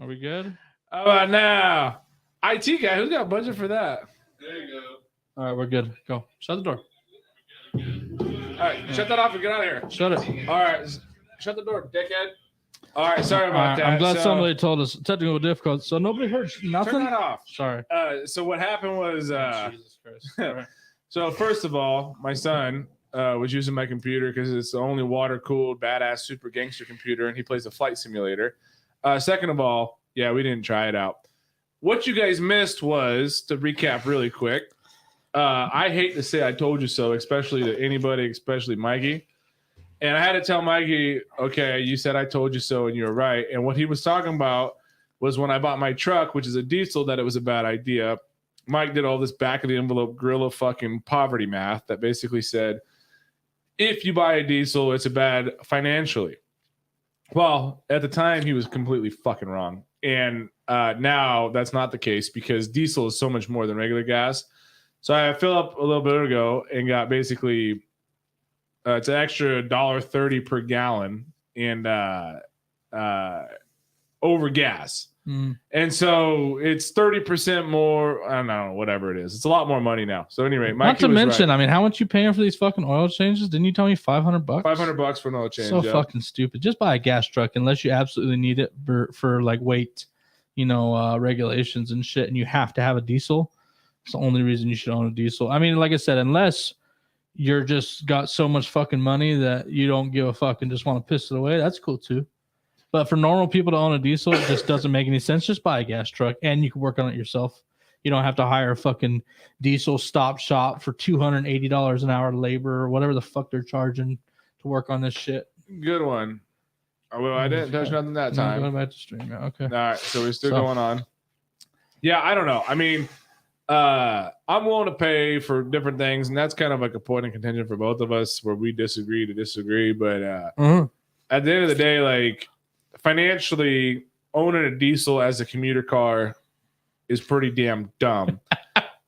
Are we good? How about now? IT guy, who's got budget for that? There you go. All right, we're good. Go. Shut the door. All right, shut that off and get out of here. Shut it. All right, shut the door, dickhead. All right, sorry about that. I'm glad somebody told us technical difficulties. So nobody heard nothing. Turn that off. Sorry. So what happened was, Jesus Christ. All right. so first of all, my son was using my computer because it's the only water-cooled, badass, super gangster computer, and he plays a flight simulator. Second of all, yeah, we didn't try it out. What you guys missed was, to recap really quick, I hate to say I told you so, especially to anybody, especially Mikey. And I had to tell Mikey, okay, you said I told you so and you're right. And what he was talking about was when I bought my truck, which is a diesel, that it was a bad idea. Mike did all this back of the envelope guerrilla fucking poverty math that basically said, if you buy a diesel, it's a bad financially. Well, at the time, he was completely fucking wrong. And now that's not the case because diesel is so much more than regular gas. So I filled up a little bit ago and got basically it's an extra $1.30 per gallon and over gas. And so it's 30% more. I don't know, whatever it is. It's a lot more money now. So anyway, not to mention, right. I mean, how much you paying for these fucking oil changes? Didn't you tell me $500? $500 for an oil change. So fucking stupid. Just buy a gas truck unless you absolutely need it for like weight, regulations and shit. And you have to have a diesel. It's the only reason you should own a diesel. I mean, like I said, unless you're just got so much fucking money that you don't give a fuck and just want to piss it away, that's cool too. But for normal people to own a diesel, it just doesn't make any sense. Just buy a gas truck and you can work on it yourself. You don't have to hire a fucking diesel stop shop for $280 an hour labor or whatever the fuck they're charging to work on this shit. Good one. Well, I didn't touch nothing that time. Going back to stream. Yeah, okay. All right, so we're still going on. Yeah, I don't know. I mean, I'm willing to pay for different things, and that's kind of like a point in contention for both of us where we disagree to disagree. But at the end of the day, like financially, owning a diesel as a commuter car is pretty damn dumb.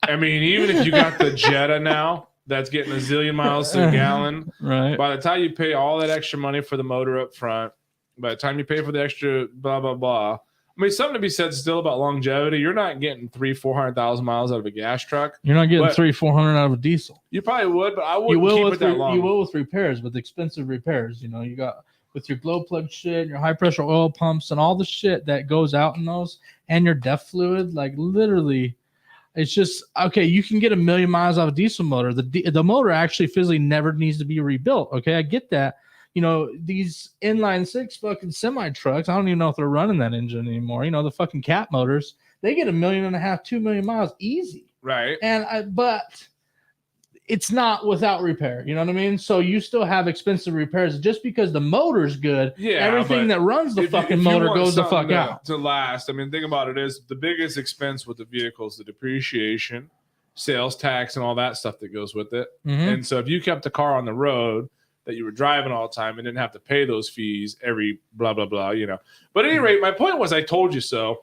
I mean, even if you got the Jetta now, that's getting a zillion miles to a gallon. Right. By the time you pay all that extra money for the motor up front, by the time you pay for the extra blah, blah, blah. I mean, something to be said still about longevity. You're not getting 300,000-400,000 miles out of a gas truck. You're not getting 300,000-400,000 out of a diesel. You probably would, but I wouldn't keep it that long. You will with repairs, with expensive repairs. You got with your glow plug shit, your high pressure oil pumps, and all the shit that goes out in those, and your DEF fluid. Like literally, it's just okay. You can get 1,000,000 miles out of a diesel motor. The motor actually physically never needs to be rebuilt. Okay, I get that. These inline six fucking semi trucks, I don't even know if they're running that engine anymore. The fucking cat motors, they get 1.5 million, 2 million miles easy. Right. But it's not without repair. You know what I mean? So you still have expensive repairs just because the motor's good. Yeah. Everything that runs the fucking motor goes the fuck out. To last. I mean, think about it is the biggest expense with the vehicles, the depreciation, sales tax, and all that stuff that goes with it. Mm-hmm. And so if you kept the car on the road that you were driving all the time and didn't have to pay those fees every blah, blah, blah, But at any rate, my point was I told you so.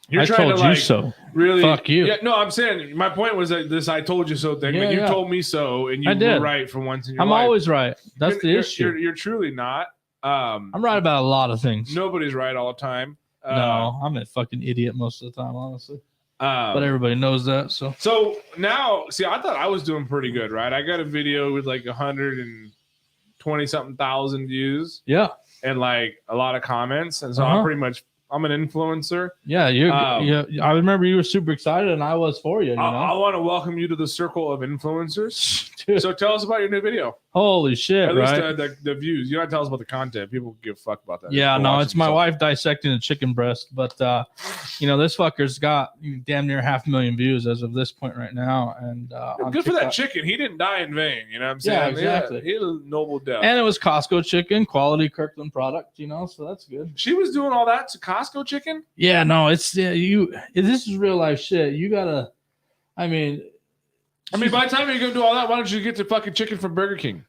You're trying to so. Really? Fuck you. Yeah, no, I'm saying my point was that this I told you so thing. Yeah, you told me so, and you were right for once in your life. I'm always right. That's the issue. You're truly not. I'm right about a lot of things. Nobody's right all the time. No, I'm a fucking idiot most of the time, honestly. But everybody knows that. So now, see, I thought I was doing pretty good, right? I got a video with like 120-something thousand views. Yeah. And like a lot of comments. And so I'm an influencer. Yeah, I remember you were super excited, and I was for you. I want to welcome you to the circle of influencers. Dude. So tell us about your new video. Holy shit! At least the views. You don't tell us about the content. People give a fuck about that. Yeah, no, it's my wife dissecting a chicken breast, but this fucker's got damn near 500,000 views as of this point right now, and good for that chicken. He didn't die in vain. You know what I'm saying? Yeah, exactly. He had a noble death. And it was Costco chicken, quality Kirkland product. So that's good. She was doing all that to Costco chicken. Yeah, no, it's this is real life shit. You gotta, I mean, by the time you're gonna do all that, why don't you get the fucking chicken from Burger King?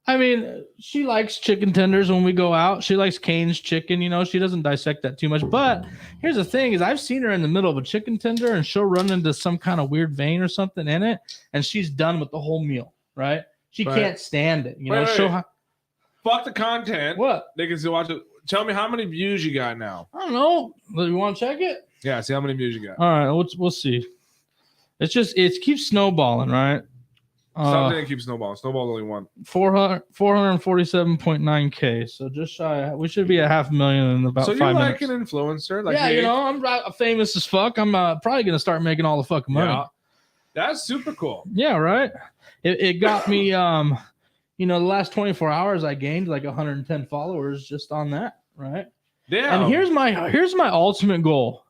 I mean, she likes chicken tenders when we go out. She likes Cane's chicken. She doesn't dissect that too much. But here's the thing: is I've seen her in the middle of a chicken tender, and she'll run into some kind of weird vein or something in it, and she's done with the whole meal. Right? She can't stand it. Fuck the content. What? They can still watch it. Tell me how many views you got now. I don't know. You want to check it? Yeah, see how many views you got. All right, we'll see. It keeps snowballing, right? Stop saying keep snowballing. Snowball's only one. 447.9K. So just shy. We should be at 500,000 in about 5 minutes. So you're like an influencer, like yeah, me. you know, I'm famous as fuck. I'm probably gonna start making all the fucking money. Yeah, that's super cool. Yeah, right. It got me. You know, the last 24 hours, I gained like 110 followers just on that, right? Yeah. And here's my ultimate goal.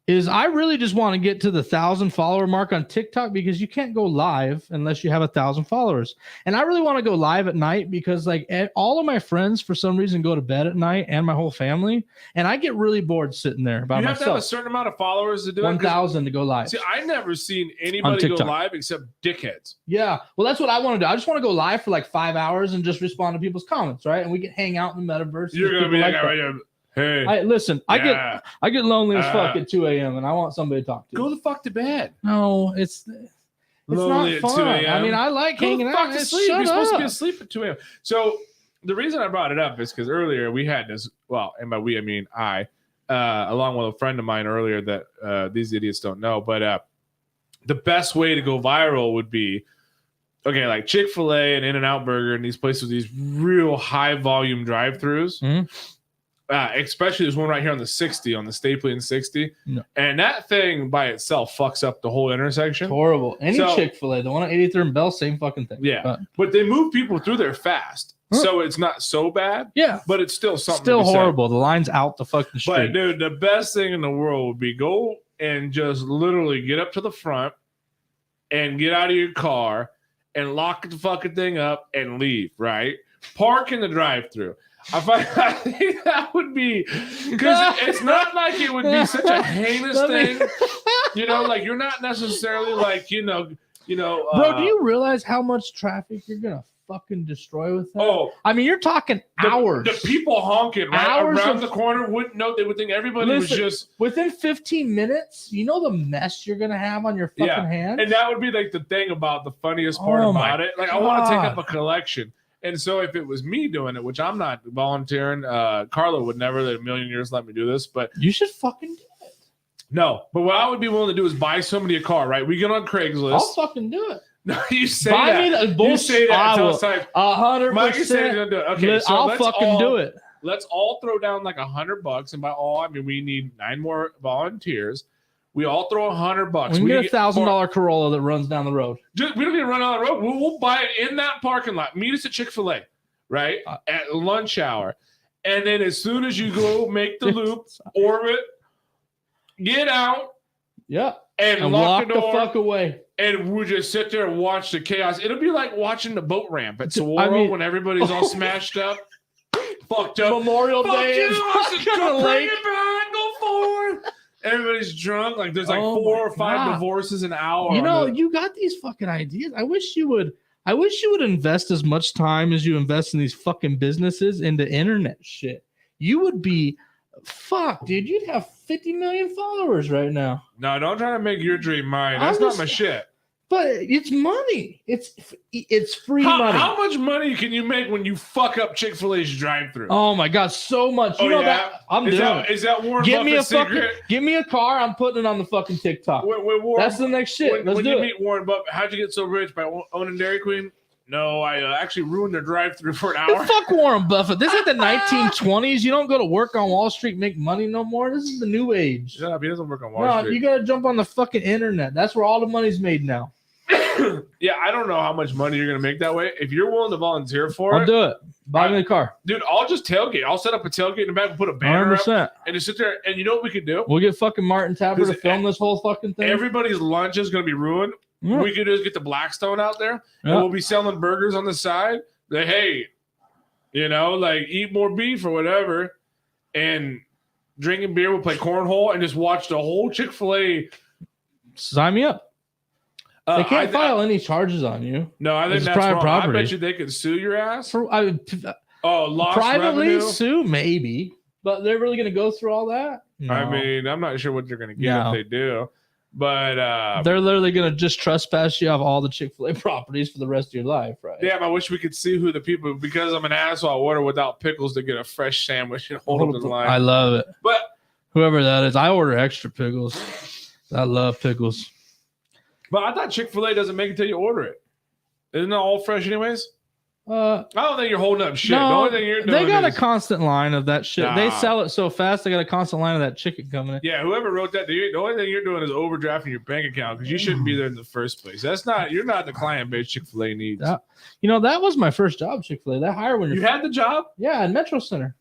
Is I really just want to get to the 1,000 follower mark on TikTok because you can't go live unless you have 1,000 followers. And I really want to go live at night because like all of my friends for some reason go to bed at night and my whole family. And I get really bored sitting there by myself. You have to have a certain amount of followers to do 1,000 to go live. See, I never seen anybody go live except dickheads. Yeah. Well, that's what I want to do. I just want to go live for like 5 hours and just respond to people's comments, right? And we can hang out in the metaverse. You're going to be like that right here. Hey, listen, yeah. I get lonely as fuck at 2 a.m. and I want somebody to talk to. Go the fuck to bed. No, it's lonely not fun. At 2 a.m. I mean, I like hanging out. To sleep. You're supposed to be asleep at 2 a.m. So the reason I brought it up is because earlier we had this. Well, and by we I mean I, along with a friend of mine earlier that these idiots don't know. But the best way to go viral would be okay, like Chick-fil-A and In-N-Out Burger and these places with these real high volume drive-throughs. Mm-hmm. Especially there's one right here on the 60 on the Stapleton 60, no. And that thing by itself fucks up the whole intersection. It's horrible. Any Chick-fil-A, the one on 83rd and Bell, same fucking thing. Yeah, but they move people through there fast, so it's not so bad. Yeah, but it's still something. Still horrible. The line's out the fucking street. But dude, the best thing in the world would be go and just literally get up to the front and get out of your car and lock the fucking thing up and leave. Right, park in the drive-through. I think that would be because it's not like it would be such a heinous thing, you know. Like you're not necessarily like you know. Bro, do you realize how much traffic you're gonna fucking destroy with that? Oh, I mean, you're talking hours. The people honking right around the corner wouldn't know. They would think everybody was just within 15 minutes. You know the mess you're gonna have on your fucking hands, and that would be like the thing about the funniest part about it. Like I want to take up a collection. And so if it was me doing it, which I'm not volunteering, Carla would never in a million years let me do this, but you should fucking do it. No, but what I would be willing to do is buy somebody a car, right? We get on Craigslist. I'll fucking do it. No, you say buy that. Me the bullshit. You say that. 100%. Okay, so I'll fucking do it. Let's all throw down like $100, and by all I mean we need 9 more volunteers. We all throw $100. We can get $1,000 Corolla that runs down the road. We don't need to run down the road. We'll buy it in that parking lot. Meet us at Chick-fil-A, right? At lunch hour. And then as soon as you go make the loop, orbit, get out. Yeah. And lock the door. The fuck away. And we'll just sit there and watch the chaos. It'll be like watching the boat ramp at Saguaro when everybody's all smashed up. Fucked up. Memorial Day. Bring it back. Go forward. Everybody's drunk. Like there's like 4 or 5 divorces an hour. You know, you got these fucking ideas. I wish you would invest as much time as you invest in these fucking businesses into internet shit. You would be fuck, dude. You'd have 50 million followers right now. No, don't try to make your dream mine. That's not my shit. But it's money. It's free money. How much money can you make when you fuck up Chick-fil-A's drive-thru? Oh my god, so much. You know that I'm doing it. Is that Warren Buffett's secret? Give me a car. I'm putting it on the fucking TikTok. That's the next shit. When you meet Warren Buffett, how'd you get so rich by owning Dairy Queen? No, I actually ruined their drive-thru for an hour. Fuck Warren Buffett. This is the 1920s. You don't go to work on Wall Street, make money no more. This is the new age. Shut up. He doesn't work on Wall Street. You got to jump on the fucking internet. That's where all the money's made now. Yeah, I don't know how much money you're going to make that way. If you're willing to volunteer for I'll do it. Buy me the car. Dude, I'll just tailgate. I'll set up a tailgate in the back and put a banner 100%. up and just sit there. And you know what we could do? We'll get fucking Martin Tapper to film this whole fucking thing. Everybody's lunch is going to be ruined. Yeah. We could just get the Blackstone out there and we'll be selling burgers on the side. Like, hey, you know, like eat more beef or whatever and drinking beer. We'll play cornhole and just watch the whole Chick-fil-A. Sign me up. They can't file any charges on you. No, I think that's private wrong. property. I bet you they could sue your ass. Lost privately revenue? Sue, maybe. But they're really going to go through all that? No. I mean, I'm not sure what they're going to get if they do. But they're literally gonna just trespass you off all the Chick-fil-A properties for the rest of your life, right? Damn, I wish we could see who the people. Because I'm an asshole, I order without pickles to get a fresh sandwich and hold up the line. I love it. But whoever that is, I order extra pickles. I love pickles. But I thought Chick-fil-A doesn't make it till you order it. Isn't it all fresh anyways? I don't think you're holding up shit. No, the only thing you're doing they got is, a constant line of that shit. Nah. They sell it so fast. They got a constant line of that chicken coming in. Yeah, whoever wrote that, the only thing you're doing is overdrafting your bank account because you shouldn't be there in the first place. You're not the client base Chick-fil-A needs. That was my first job, Chick-fil-A. That hire when you had the job? Yeah, in Metro Center.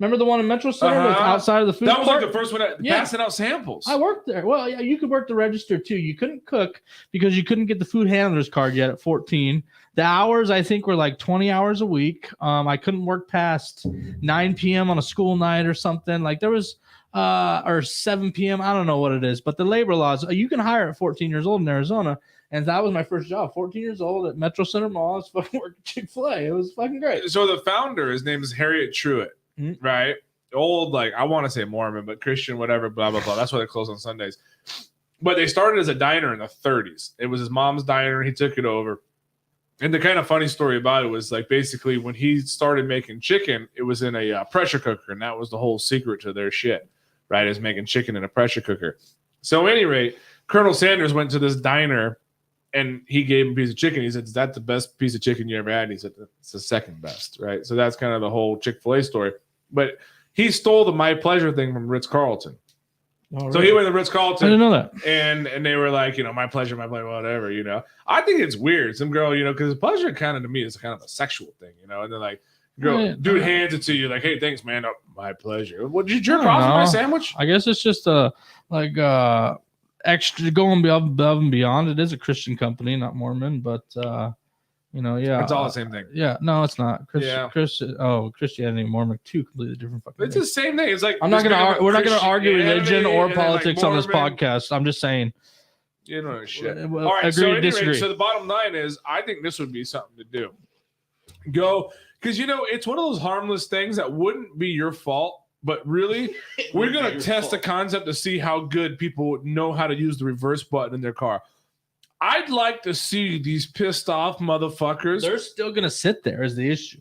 Remember the one in Metro Center that's outside of the food court? That was court? like the first one passing out samples. I worked there. Well, yeah, you could work the register too. You couldn't cook because you couldn't get the food handler's card yet at 14. The hours, I think, were like 20 hours a week. I couldn't work past 9 p.m. on a school night or something. Like there was, or 7 p.m. I don't know what it is. But the labor laws, you can hire at 14 years old in Arizona. And that was my first job, 14 years old at Metro Center Mall. I was fucking working Chick-fil-A. It was fucking great. So the founder, his name is Harriet Truitt. Right? Old, like I want to say Mormon, but Christian, whatever, blah, blah, blah. That's why they close on Sundays. But they started as a diner in the 30s. It was his mom's diner. He took it over. And the kind of funny story about it was like basically when he started making chicken, it was in a pressure cooker. And that was the whole secret to their shit, right? Is making chicken in a pressure cooker. So at any rate, Colonel Sanders went to this diner and he gave him a piece of chicken. He said, "Is that the best piece of chicken you ever had?" And he said, "It's the second best," right? So that's kind of the whole Chick-fil-A story. But he stole the My Pleasure thing from Ritz-Carlton. Oh, so he went to Ritz-Carlton. I didn't know that. And they were like, my pleasure, whatever, I think it's weird. Some girl, because pleasure kind of to me is kind of a sexual thing, and they're like, dude hands it to you like, "Hey, thanks, man. Oh, my pleasure." Well, did you jerk off my sandwich? I guess it's just extra going above and beyond. It is a Christian company, not Mormon, but yeah, it's all the same thing. Yeah, no, it's not. Christianity and Mormon, two completely different fucking things. It's the same thing. It's like we're not gonna argue religion or politics on this podcast. I'm just saying. You know shit. All right, disagree. So the bottom line is, I think this would be something to do. Go, because it's one of those harmless things that wouldn't be your fault. But really, we're going to test the concept to see how good people know how to use the reverse button in their car. I'd like to see these pissed off motherfuckers. They're still going to sit there is the issue.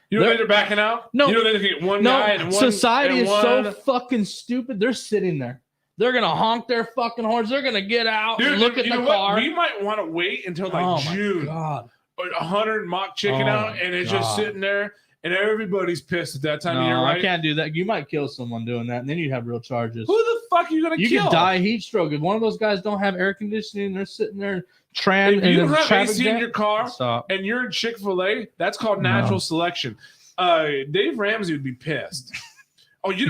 You don't think they're backing out? No. You don't think they get one guy and one. Society is so fucking stupid. They're sitting there. They're going to honk their fucking horns. They're going to get out and look at the car. We might want to wait until June. God. 100 mock chicken out, and it's just sitting there. And everybody's pissed at that time of year, right? I can't do that. You might kill someone doing that, and then you'd have real charges. Who the fuck are you going to kill? You could die heat stroke. If one of those guys don't have air conditioning, they're sitting there if you don't have AC in your car and you're in Chick-fil-A, that's called natural selection. Dave Ramsey would be pissed. Oh, you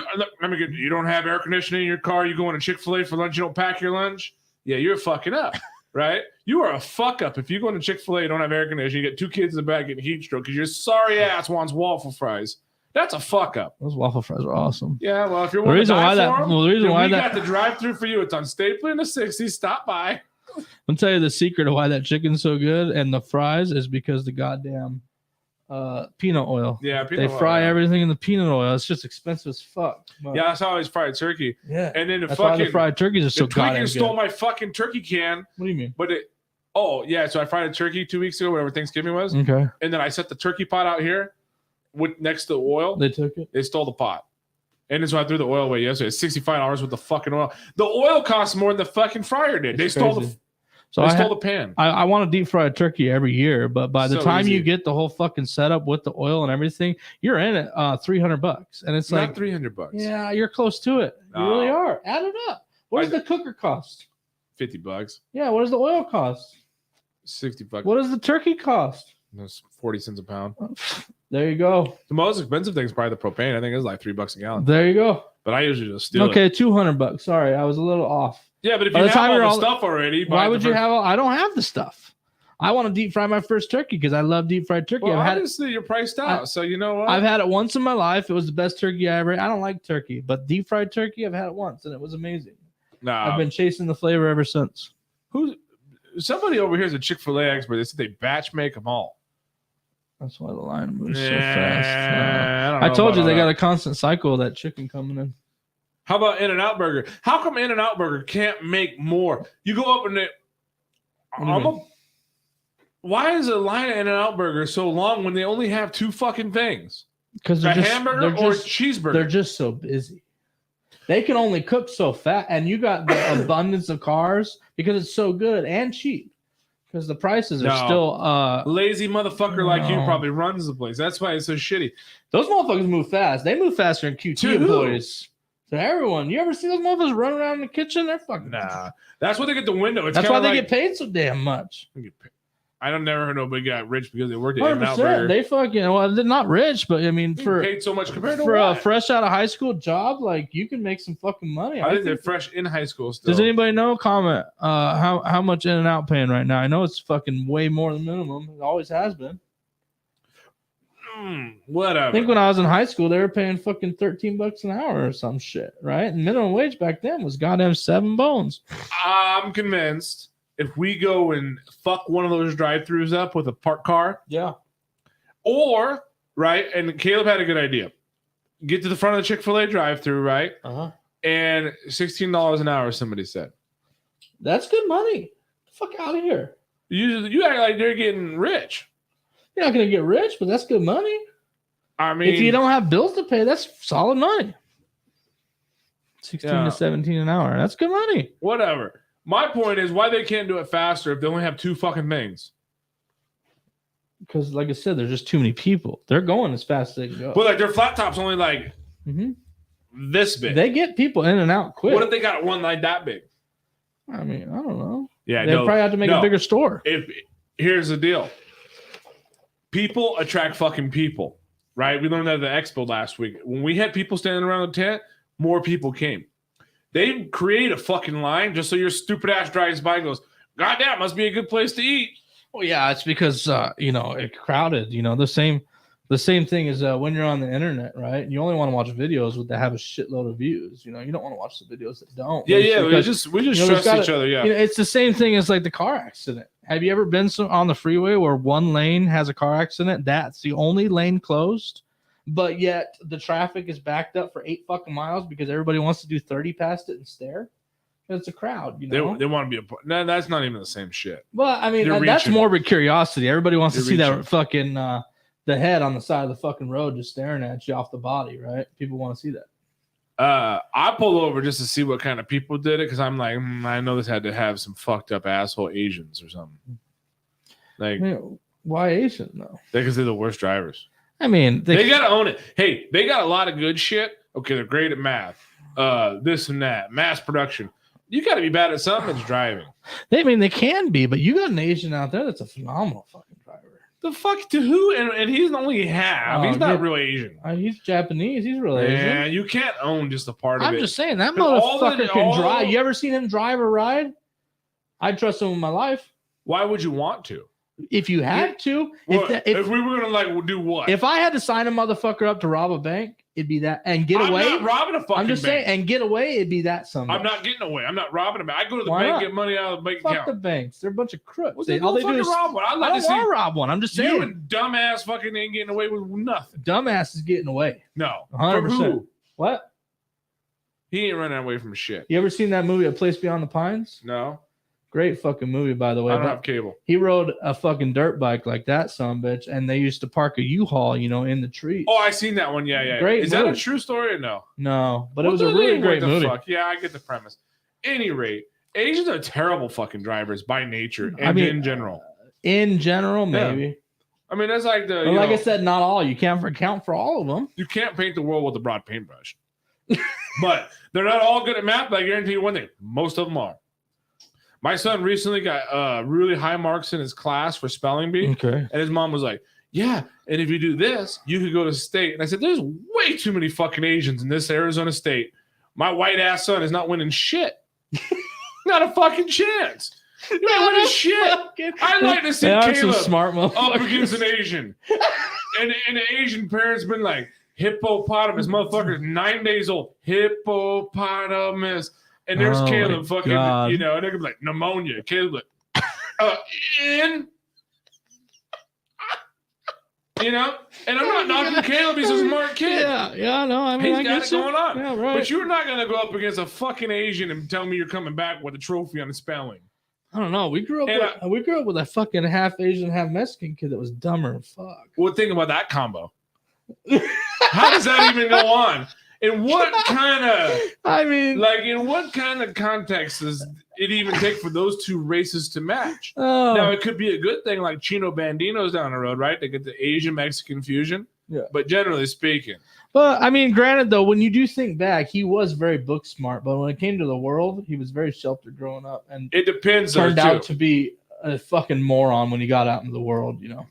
don't have air conditioning in your car? You going to Chick-fil-A for lunch? You don't pack your lunch? Yeah, you're fucking up. Right? You are a fuck up if you go into Chick-fil-A, you don't have air conditioning, you get two kids in the back getting heat stroke because your sorry ass wants waffle fries. That's a fuck up. Those waffle fries are awesome. Yeah, well, if you're we got the drive-through for you. It's on Staple in the 60s. Stop by. I'll tell you the secret of why that chicken's so good and the fries is because the goddamn peanut oil. Yeah, they fry everything in the peanut oil. It's just expensive as fuck. But, that's how I always fried turkey. Yeah, and then that's why the fried turkeys are so goddamn good. Stole my fucking turkey can. What do you mean? But so I fried a turkey 2 weeks ago, whatever Thanksgiving was. Okay. And then I set the turkey pot out here next to the oil. They took it. They stole the pot. And so I threw the oil away yesterday. It's $65 with the fucking oil. The oil costs more than the fucking fryer did. They stole the pan. I want to deep fry a turkey every year, but by the time you get the whole fucking setup with the oil and everything, you're in it $300, and it's not like $300. Yeah, you're close to it. You really are. Add it up. What does the cooker cost? $50. Yeah. What does the oil cost? $60. What does the turkey cost? That's 40 cents a pound. There you go. The most expensive thing is probably the propane. I think it's like $3 a gallon. There you go. But I usually just steal it. Okay, $200. Sorry, I was a little off. Yeah, but if you have all the stuff already, why would you have? I don't have the stuff. I want to deep fry my first turkey because I love deep fried turkey. Well, obviously you're priced out, so you know what? I've had it once in my life. It was the best turkey I ever. I don't like turkey, but deep fried turkey, I've had it once, and it was amazing. I've been chasing the flavor ever since. Somebody over here is a Chick-fil-A expert. They said they batch make them all. That's why the line moves so fast. I told you they got a constant cycle of that chicken coming in. How about In-N-Out Burger? How come In-N-Out Burger can't make more? You go up and why is the line of In-N-Out Burger so long when they only have 2 fucking things? Because a hamburger or a cheeseburger? They're just so busy. They can only cook so fast, and you got the abundance of cars because it's so good and cheap. Because the prices are still lazy motherfucker like you probably runs the place. That's why it's so shitty. Those motherfuckers move fast. They move faster than QT employees. To everyone. You ever see those motherfuckers run around in the kitchen? They're fucking That's why they get the window. That's why they get paid so damn much. I don't never heard nobody got rich because they worked at In-N-Out Burger. They fucking they're not rich, but I mean for paid so much compared to for a fresh out of high school job, like you can make some fucking money. I think they're fresh in high school still. Does anybody know? Comment how much In-N-Out paying right now? I know it's fucking way more than minimum. It always has been. Whatever. I think when I was in high school, they were paying fucking $13 an hour or some shit, right? And minimum wage back then was goddamn 7 bones. I'm convinced if we go and fuck one of those drive-thrus up with a parked car, or right, and Caleb had a good idea. Get to the front of the Chick-fil-A drive-thru, right? And $16 an hour, somebody said. That's good money. Get the fuck out of here. You act like they're getting rich. You're not gonna get rich, but that's good money. I mean, if you don't have bills to pay, that's solid money. 16 to 17 an hour. That's good money. Whatever. My point is why they can't do it faster if they only have 2 fucking things. Because, like I said, there's just too many people. They're going as fast as they can go. But like their flat top's only like this big. They get people in and out quick. What if they got one like that big? I mean, I don't know. Yeah, they probably have to make a bigger store. Here's the deal. People attract fucking people, right? We learned that at the expo last week. When we had people standing around the tent, more people came. They create a fucking line just so your stupid ass drives by and goes, God damn, must be a good place to eat. Well, yeah, it's because it's crowded. The same thing as when you're on the internet, right? You only want to watch videos that have a shitload of views. You don't want to watch the videos that don't. Yeah, we just trust each other. Yeah, it's the same thing as like the car accident. Have you ever been on the freeway where one lane has a car accident? That's the only lane closed, but yet the traffic is backed up for 8 fucking miles because everybody wants to do 30 past it and stare. It's a crowd, They want to be a part. No, that's not even the same shit. Well, I mean, that's morbid curiosity. Everybody wants to see that fucking the head on the side of the fucking road just staring at you off the body, right? People want to see that. I pulled over just to see what kind of people did it because I'm like, I know this had to have some fucked up asshole Asians or something. Like, why Asian though? Because they're the worst drivers. I mean, they gotta own it. Hey, they got a lot of good shit. Okay, they're great at math, this and that, mass production. You got to be bad at something. It's driving. They can be, but you got an Asian out there that's a phenomenal fucking driver. The fuck to who? And he's only half. He's not real Asian. He's Japanese. He's real Asian. Yeah, you can't own just a part of it. I'm just saying that motherfucker can drive. You ever seen him drive or ride? I'd trust him with my life. Why would you want to? If you had to. If we were gonna do what? If I had to sign a motherfucker up to rob a bank, it'd be that and get away. I'm not robbing a fucking bank. I'm just saying, and get away, it'd be that someday. I'm not getting away. I'm not robbing a bank. I go to the bank, get money out of the bank account. Fuck the banks. They're a bunch of crooks. Well, all they do is rob one. I don't want to rob one. I'm just saying. You and dumbass fucking ain't getting away with nothing. Dumbass is getting away. No. 100%. From who? What? He ain't running away from shit. You ever seen that movie, A Place Beyond the Pines? No. Great fucking movie, by the way. I don't have cable. He rode a fucking dirt bike like that, bitch, and they used to park a U-Haul, in the trees. Oh, I seen that one. Yeah. Great. Is that a true story or no? No, but it was a really great movie. Fuck? Yeah, I get the premise. Any rate, Asians are terrible fucking drivers by nature and in general. In general, maybe. Yeah. I mean, that's like the. Like I said, not all. You can't account for all of them. You can't paint the world with a broad paintbrush. But they're not all good at math. But I guarantee you one thing: most of them are. My son recently got really high marks in his class for spelling bee. Okay. And his mom was like, yeah, and if you do this, you could go to state. And I said, there's way too many fucking Asians in this Arizona state. My white ass son is not winning shit. Not a fucking chance. You're not winning shit. I'd like to see Caleb smart up against an Asian. and the Asian parents been like, hippopotamus, motherfucker's 9 days old. Hippopotamus. And there's Caleb fucking, and they're gonna be like pneumonia. Caleb like, You know, and I'm not knocking Caleb. He's a smart kid. Yeah, no, I mean, He's got it going on. Yeah, right. But you're not gonna go up against a fucking Asian and tell me you're coming back with a trophy on the spelling. I don't know. We grew up with a fucking half Asian, half Mexican kid that was dumber than fuck. Well, think about that combo. How does that even go on? In what kind of? I mean, like, in what kind of context does it even take for those two races to match? Oh. Now, it could be a good thing, like Chino Bandinos down the road, right? They get the Asian Mexican fusion. Yeah. But generally speaking. But I mean, granted though, when you do think back, he was very book smart. But when it came to the world, he was very sheltered growing up, and it depends. Turned out to be a fucking moron when he got out into the world. You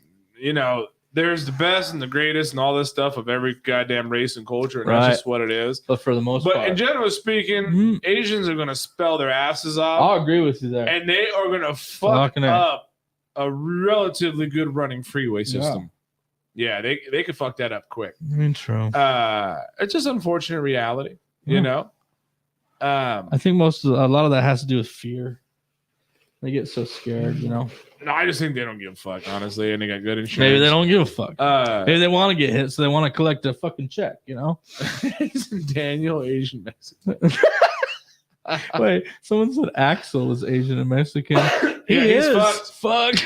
know. There's the best and the greatest and all this stuff of every goddamn race and culture, and that's just what it is. But for the most part. But in general speaking, Asians are going to spell their asses off. I'll agree with you there. And they are going to fuck up a relatively good running freeway system. Yeah, they could fuck that up quick. I mean, true. It's just unfortunate reality, you know? I think a lot of that has to do with fear. They get so scared, No, I just think they don't give a fuck, honestly, and they got good insurance. Maybe they don't give a fuck. Maybe they want to get hit, so they want to collect a fucking check, Daniel Asian Mexican. Wait, someone said Axel is Asian and Mexican. He's fucked. Fuck.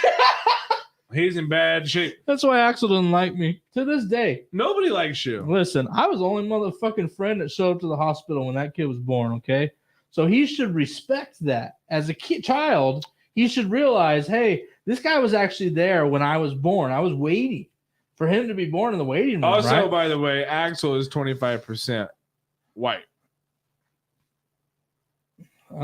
He's in bad shape. That's why Axel doesn't like me to this day. Nobody likes you. Listen, I was the only motherfucking friend that showed up to the hospital when that kid was born. Okay, so he should respect that. As a child, he should realize, hey, this guy was actually there when I was born. I was waiting for him to be born in the waiting room. Also, right? by the way, Axel is 25% white.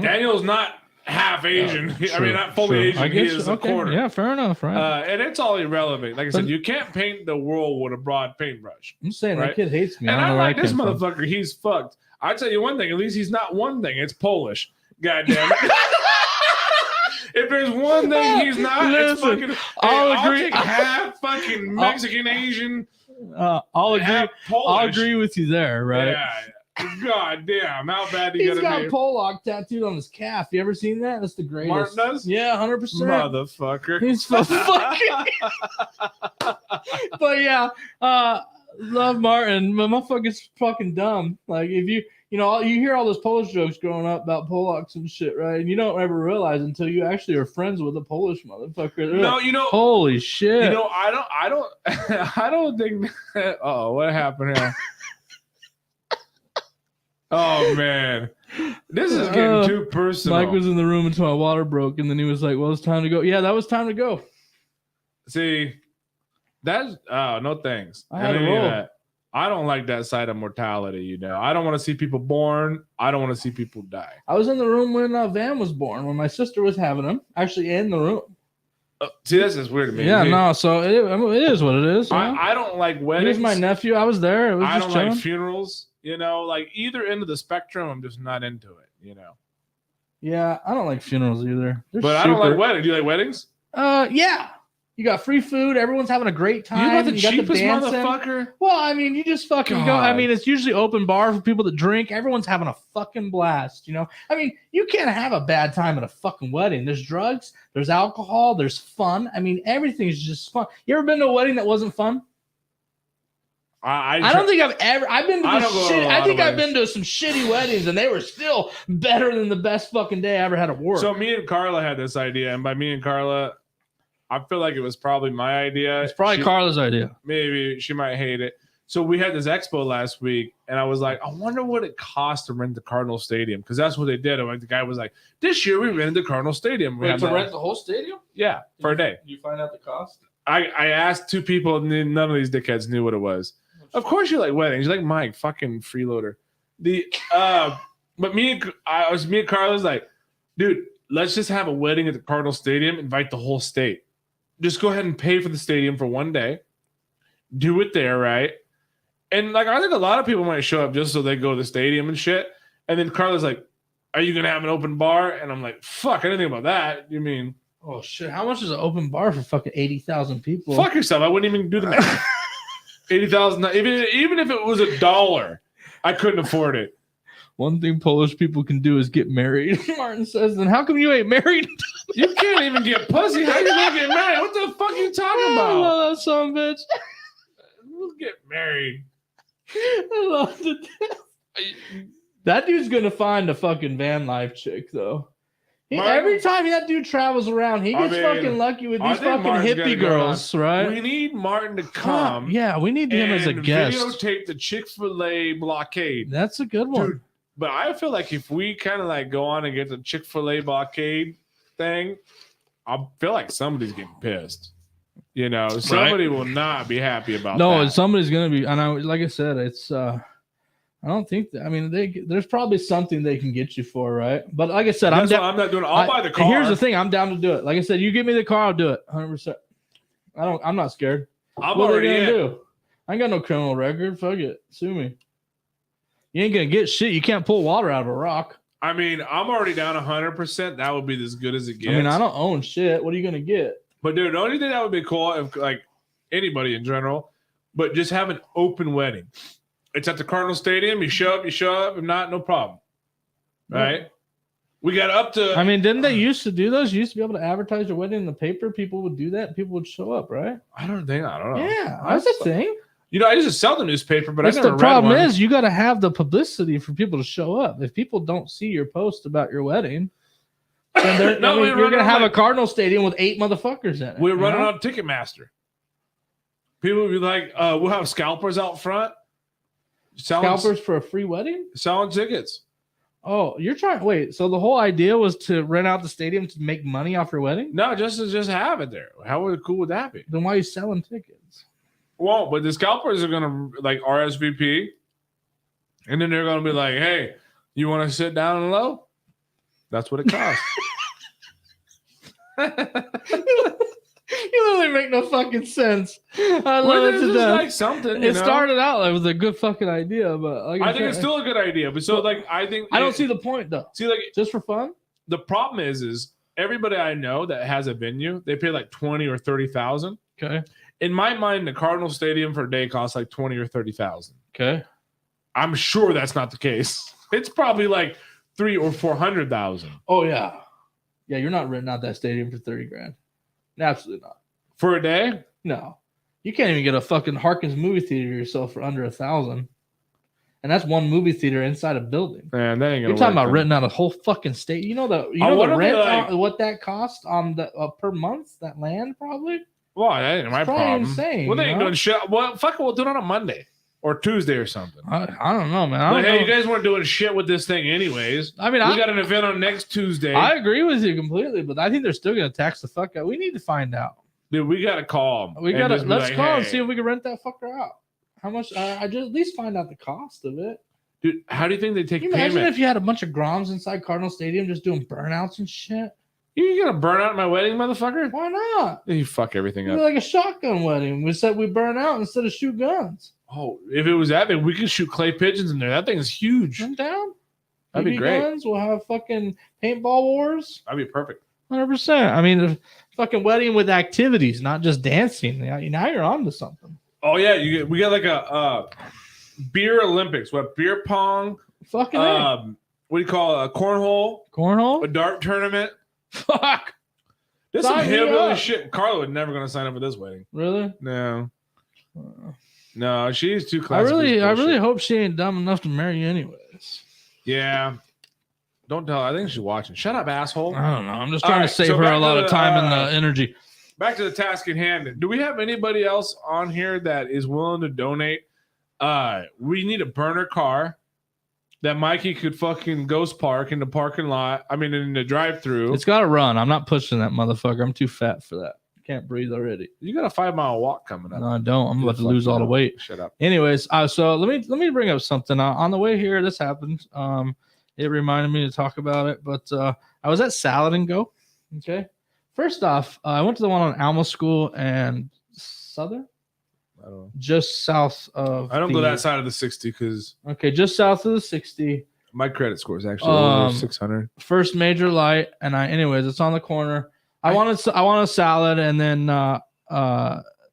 Daniel's not half Asian. I mean, not fully Asian. He is a quarter. Yeah, fair enough, right? And it's all irrelevant. Like I said, you can't paint the world with a broad paintbrush. I'm saying that kid hates me. And I like this motherfucker. He's fucked. I tell you one thing. At least he's not one thing. It's Polish. God damn it. If there's one thing he's not, it's fucking. I'll agree. Half fucking Mexican, Asian. I'll agree with you there, right? Yeah. God damn, how bad he's got Pollock tattooed on his calf. You ever seen that? That's the greatest. Martin does? Yeah, 100%. Motherfucker. He's fucking. But yeah, love Martin. But motherfucker's fucking dumb. Like if you hear all those Polish jokes growing up about Polacks and shit, right? And you don't ever realize until you actually are friends with a Polish motherfucker. No, holy shit. I don't think. Oh, what happened here? Oh man, this is getting too personal. Mike was in the room until my water broke, and then he was like, "Well, it's time to go." Yeah, that was time to go. See, that's no thanks. I had to roll. That. I don't like that side of mortality. I don't want to see people born. I don't want to see people die. I was in the room when Van was born, when my sister was having him. Actually, in the room. See, this is weird to me. Yeah, no. So it is what it is. I don't like weddings. He was my nephew. I was there. I don't like funerals. Like either end of the spectrum, I'm just not into it. Yeah, I don't like funerals either. I don't like weddings. Do you like weddings? Yeah. You got free food. Everyone's having a great time. You got the cheapest motherfucker. Well, I mean, you just fucking go. I mean, it's usually open bar for people that drink. Everyone's having a fucking blast. I mean, you can't have a bad time at a fucking wedding. There's drugs. There's alcohol. There's fun. I mean, everything's just fun. You ever been to a wedding that wasn't fun? I don't think I've ever. I've been to I think I've been to some shitty weddings, and they were still better than the best fucking day I ever had at work. So me and Carla had this idea, and by me and Carla, I feel like it was probably my idea. It's probably Carla's idea. Maybe she might hate it. So we had this expo last week, and I was like, I wonder what it cost to rent the Cardinal Stadium, because that's what they did. The guy was like, this year we rented the Cardinal Stadium. Wait, to rent the whole stadium? Yeah, for a day. You find out the cost? I asked two people, and none of these dickheads knew what it was. Of course you like weddings. You're like Mike, fucking freeloader. But me and Carla's like, dude, let's just have a wedding at the Cardinal Stadium. Invite the whole state. Just go ahead and pay for the stadium for one day. Do it there, right? And I think a lot of people might show up just so they go to the stadium and shit. And then Carla's like, are you gonna have an open bar? And I'm like, fuck, I didn't think about that. You mean? Oh shit! How much is an open bar for fucking 80,000 people? Fuck yourself! I wouldn't even do the math. 80,000. Even if it was $1, I couldn't afford it. One thing Polish people can do is get married. Martin says, then how come you ain't married? You can't even get pussy. How you gonna get married? What the fuck are you talking about? I love that son of a bitch. We'll get married. I love the that dude's gonna find a fucking van life chick though. Every time that dude travels around, he gets fucking lucky with these fucking hippie girls, right? We need Martin to come. Yeah, we need him as a guest. Videotape the Chick-fil-A blockade. That's a good one. Dude, but I feel like if we kind of like go on and get the Chick-fil-A blockade thing, I feel like somebody's getting pissed. You know, somebody will not be happy about that. No, somebody's gonna be, and like I said, it's I don't think that, I mean, there's probably something they can get you for, right? But like I said, I'm not doing it. I'll buy the car. Here's the thing, I'm down to do it. Like I said, you give me the car, I'll do it 100%. I'm not scared. I'm already in. Do? I ain't got no criminal record. Fuck it. Sue me. You ain't gonna get shit. You can't pull water out of a rock. I mean, I'm already down 100%. That would be as good as it gets. I mean, I don't own shit. What are you gonna get? But dude, the only thing that would be cool if like anybody in general, but just have an open wedding. It's at the Cardinal Stadium. You show up. If not, no problem. Right? We got up to. I mean, didn't they used to do those? You used to be able to advertise your wedding in the paper. People would do that. People would show up, right? I don't know. Yeah, that's a thing. You know, I used to sell the newspaper, but I never read one. The problem is you got to have the publicity for people to show up. If people don't see your post about your wedding, then you're going to have a Cardinal Stadium with 8 motherfuckers in it. We're running on Ticketmaster. People would be like, we'll have scalpers out front. Scalpers for a free wedding? Selling tickets. Oh, you're trying. Wait, so the whole idea was to rent out the stadium to make money off your wedding? No, just to have it there. How cool would that be? Then why are you selling tickets? Well, but the scalpers are going to like RSVP. And then they're going to be like, hey, you want to sit down and low? That's what it costs. You literally make no fucking sense. I love it to death. Like something. It started out like with a good fucking idea, but like I think it's still a good idea. But so like I don't see the point though. See, like just for fun. The problem is everybody I know that has a venue, they pay like 20 or 30,000. Okay. In my mind, the Cardinal Stadium for a day costs like 20 or 30,000. Okay. I'm sure that's not the case. It's probably like 300,000 or 400,000. Oh yeah, yeah. You're not renting out that stadium for 30 grand. Absolutely not. For a day? No. You can't even get a fucking Harkins movie theater yourself for under 1,000. And that's one movie theater inside a building. Man, that ain't gonna You're talking about renting out a whole fucking state. You know the rent what that cost on the per month, that land probably? Well, that ain't my problem. Insane. Well, they ain't doing shit. Well, fuck it, we'll do it on a Monday or Tuesday or something. I don't know, man. Hey, you guys weren't doing shit with this thing anyways. I mean, we got an event on next Tuesday. I agree with you completely, but I think they're still going to tax the fuck out. We need to find out. Dude, we got to call them. Let's call and see if we can rent that fucker out. How much? I just at least find out the cost of it. Dude, how do you think they take payment? Imagine if you had a bunch of Groms inside Cardinal Stadium just doing burnouts and shit. You gonna burn out my wedding, motherfucker? Why not? You fuck everything up. Like a shotgun wedding. We said we burn out instead of shoot guns. Oh, if it was that big, we could shoot clay pigeons in there. That thing is huge. I'm down. That'd be great. Guns, we'll have fucking paintball wars. That'd be perfect. 100%. I mean, a fucking wedding with activities, not just dancing. Now you're on to something. Oh yeah, we got like a beer Olympics. What, beer pong? Fucking what do you call it? A cornhole? A dart tournament? Fuck. This is some hillbilly shit. Carla was never gonna sign up for this wedding. Really? No. No, she's too classy. I really hope she ain't dumb enough to marry you anyways. Yeah. Don't tell her. I think she's watching. Shut up, asshole. I don't know. I'm just trying to save her a lot of time and energy. Back to the task at hand. Do we have anybody else on here that is willing to donate? We need a burner car that Mikey could fucking ghost park in the parking lot. I mean, in the drive-through. It's got to run. I'm not pushing that motherfucker. I'm too fat for that. Can't breathe already. You got a 5-mile walk coming up. No, I don't. I'm about to lose all the weight. Shut up. Anyways, so let me bring up something. On the way here, this happened. It reminded me to talk about it, but I was at Salad and Go. Okay. First off, I went to the one on Alma School and Southern. I don't know. Just south of. I don't go that side of the 60 because. Okay, just south of the 60. My credit score is actually over 600. First major light, and anyways, it's on the corner. I wanted a salad, and then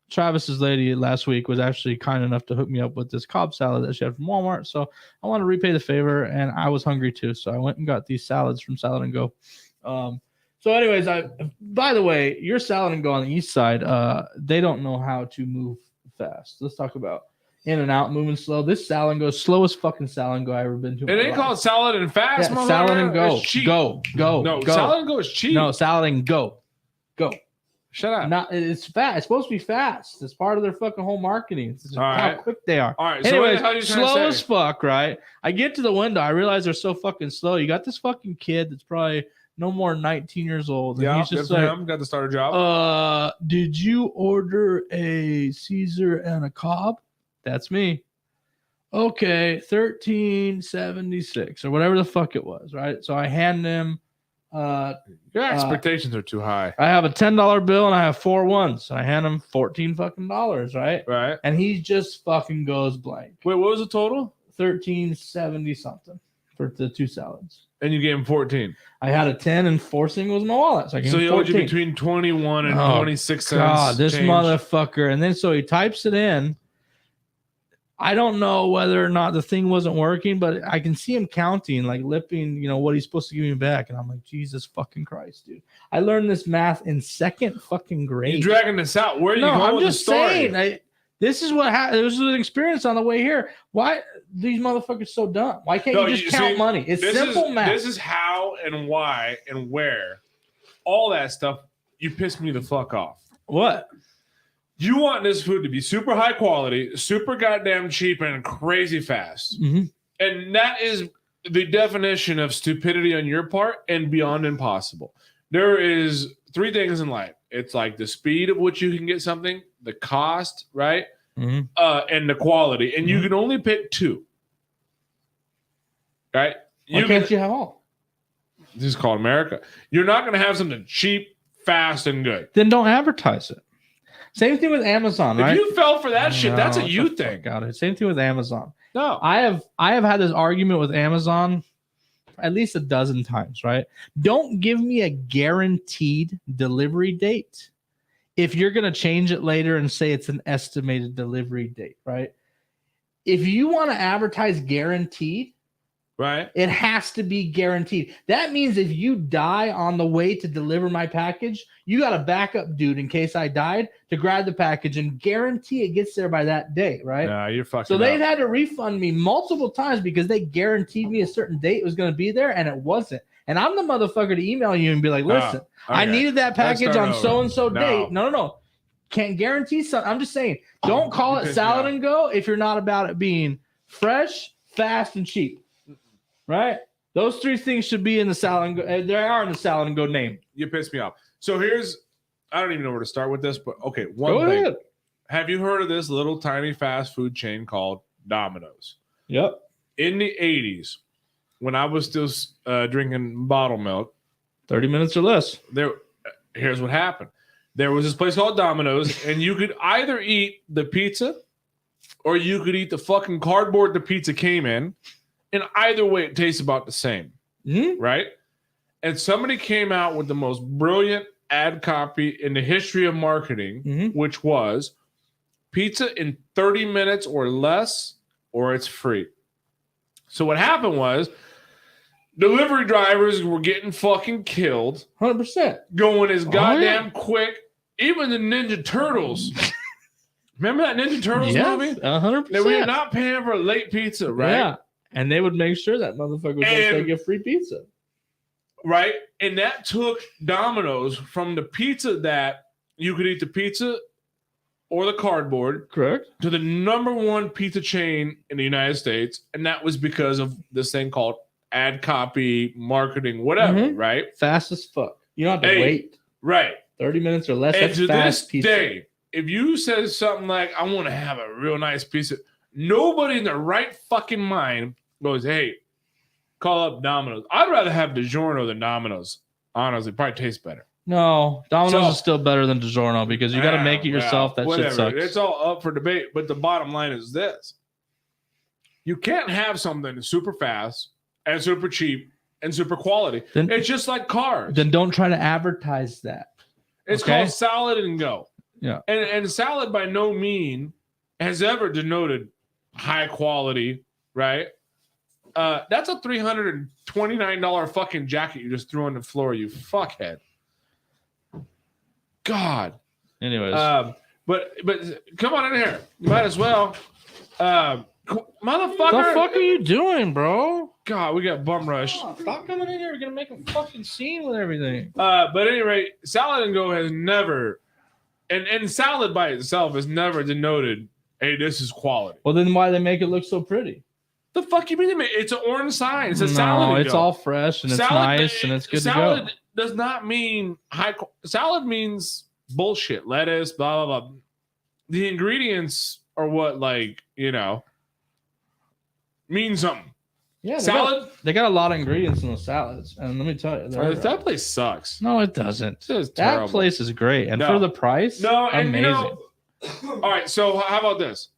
Travis's lady last week was actually kind enough to hook me up with this Cobb salad that she had from Walmart. So I want to repay the favor, and I was hungry too, so I went and got these salads from Salad and Go. So anyways, by the way, your Salad and Go on the east side, they don't know how to move fast. Let's talk about in and out, moving slow. This salad and go, slowest fucking salad and go I've ever been to. It ain't called salad and fast, yeah, salad and go. It's cheap. Go. No, go. salad and go is cheap. No, salad and go. Shut up. Not it's fast. It's supposed to be fast. It's part of their fucking whole marketing. It's just how right. quick they are. All right. Anyways, so what the hell are you trying slow to as say? fuck, right? I get to the window. I realize they're so fucking slow. You got this fucking kid that's probably no more than 19 years old. And Yeah, he's just good for like, him. Got to start a job. Did you order a Caesar and a Cobb? That's me. Okay, $13.76 or whatever the fuck it was, right? So I hand him. Your expectations are too high. I have a $10 bill and I have 4 ones. And I hand him $14 fucking dollars, right? Right. And he just fucking goes blank. Wait, what was the total? $13.70 something for the 2 salads. And you gave him 14. I had a 10 and 4 singles in my wallet. So I gave him So he owed 14. you between 21 and 26 cents. God, this change. motherfucker. And then so he types it in. I don't know whether or not the thing wasn't working, but I can see him counting, like lipping, what he's supposed to give me back. And I'm like, Jesus fucking Christ, dude. I learned this math in 2nd fucking grade. You dragging this out. Where are you going I'm with just the story? saying. This is what happened. This was an experience on the way here. Why these motherfuckers so dumb? Why can't you just count money? It's simple math. This is how and why and where. All that stuff, you piss me the fuck off. What? You want this food to be super high quality, super goddamn cheap, and crazy fast. Mm-hmm. And that is the definition of stupidity on your part and beyond impossible. There is 3 things in life. It's like the speed of which you can get something, the cost, right? Mm-hmm. And the quality. And you can only pick 2. Right? Why can't you have all? This is called America. You're not going to have something cheap, fast, and good. Then don't advertise it. Same thing with Amazon, right? If you fell for that shit, that's a you thing. Got it. Same thing with Amazon. No. I have had this argument with Amazon at least a dozen times, right? Don't give me a guaranteed delivery date if you're going to change it later and say it's an estimated delivery date, right? If you want to advertise guaranteed, right, it has to be guaranteed. That means if you die on the way to deliver my package, you got a backup dude in case I died to grab the package and guarantee it gets there by that day, right? Nah, you're fucking So they've had to refund me multiple times because they guaranteed me a certain date was going to be there and it wasn't. And I'm the motherfucker to email you and be like, listen, I needed that package on so-and-so date. No. Can't guarantee something. I'm just saying, don't call it salad and go if you're not about it being fresh, fast, and cheap. Right? Those 3 things should be in the salad and go. They are in the salad and go name. You pissed me off. So I don't even know where to start with this, but okay. Go thing. ahead. Have you heard of this little tiny fast food chain called Domino's? Yep. In the 80s, when I was still drinking bottle milk, 30 minutes or less. Here's what happened. There was this place called Domino's, and you could either eat the pizza or you could eat the fucking cardboard the pizza came in. And either way, it tastes about the same, right? And somebody came out with the most brilliant ad copy in the history of marketing, which was pizza in 30 minutes or less, or it's free. So what happened was delivery drivers were getting fucking killed. 100%. Going as goddamn quick. Even the Ninja Turtles. Remember that Ninja Turtles movie? 100%. They were not paying for a late pizza, right? Yeah. And they would make sure that motherfucker was going to get free pizza. Right? And that took Domino's from the pizza that you could eat the pizza or the cardboard. Correct. To the number 1 pizza chain in the United States. And that was because of this thing called ad copy, marketing, whatever, right? Fast as fuck. You don't have to wait. Right. 30 minutes or less. And that's to fast this pizza. day, if you said something like, I want to have a real nice pizza, nobody in their right fucking mind goes, hey, call up Domino's. I'd rather have DiGiorno than Domino's. Honestly, probably tastes better. No, Domino's is still better than DiGiorno because you got to make it yourself. That shit sucks. It's all up for debate. But the bottom line is this. You can't have something super fast and super cheap and super quality. It's just like cars. Then don't try to advertise that. It's called salad and go. Yeah. And salad by no mean has ever denoted high quality, right? That's a $329 fucking jacket you just threw on the floor, you fuckhead. God. Anyways. But come on in here. You might as well. Motherfucker. The fuck are you doing, bro? God, we got bum rush. Stop coming in here. We're gonna make a fucking scene with everything. But at any rate, Salad and Go has never, and salad by itself has never denoted, hey, this is quality. Well, then why they make it look so pretty? The fuck you mean? It's an orange sign. It's a salad. No, and it's go. all fresh and it's Salad, nice and it's good to go. Salad does not mean salad means bullshit. Lettuce, blah blah blah. The ingredients are what, like, mean something. Yeah, salad. They got a lot of ingredients in those salads, and let me tell you, That place sucks. No, it doesn't. That terrible. Place is great, and for the price, no, and amazing. All right, so how about this?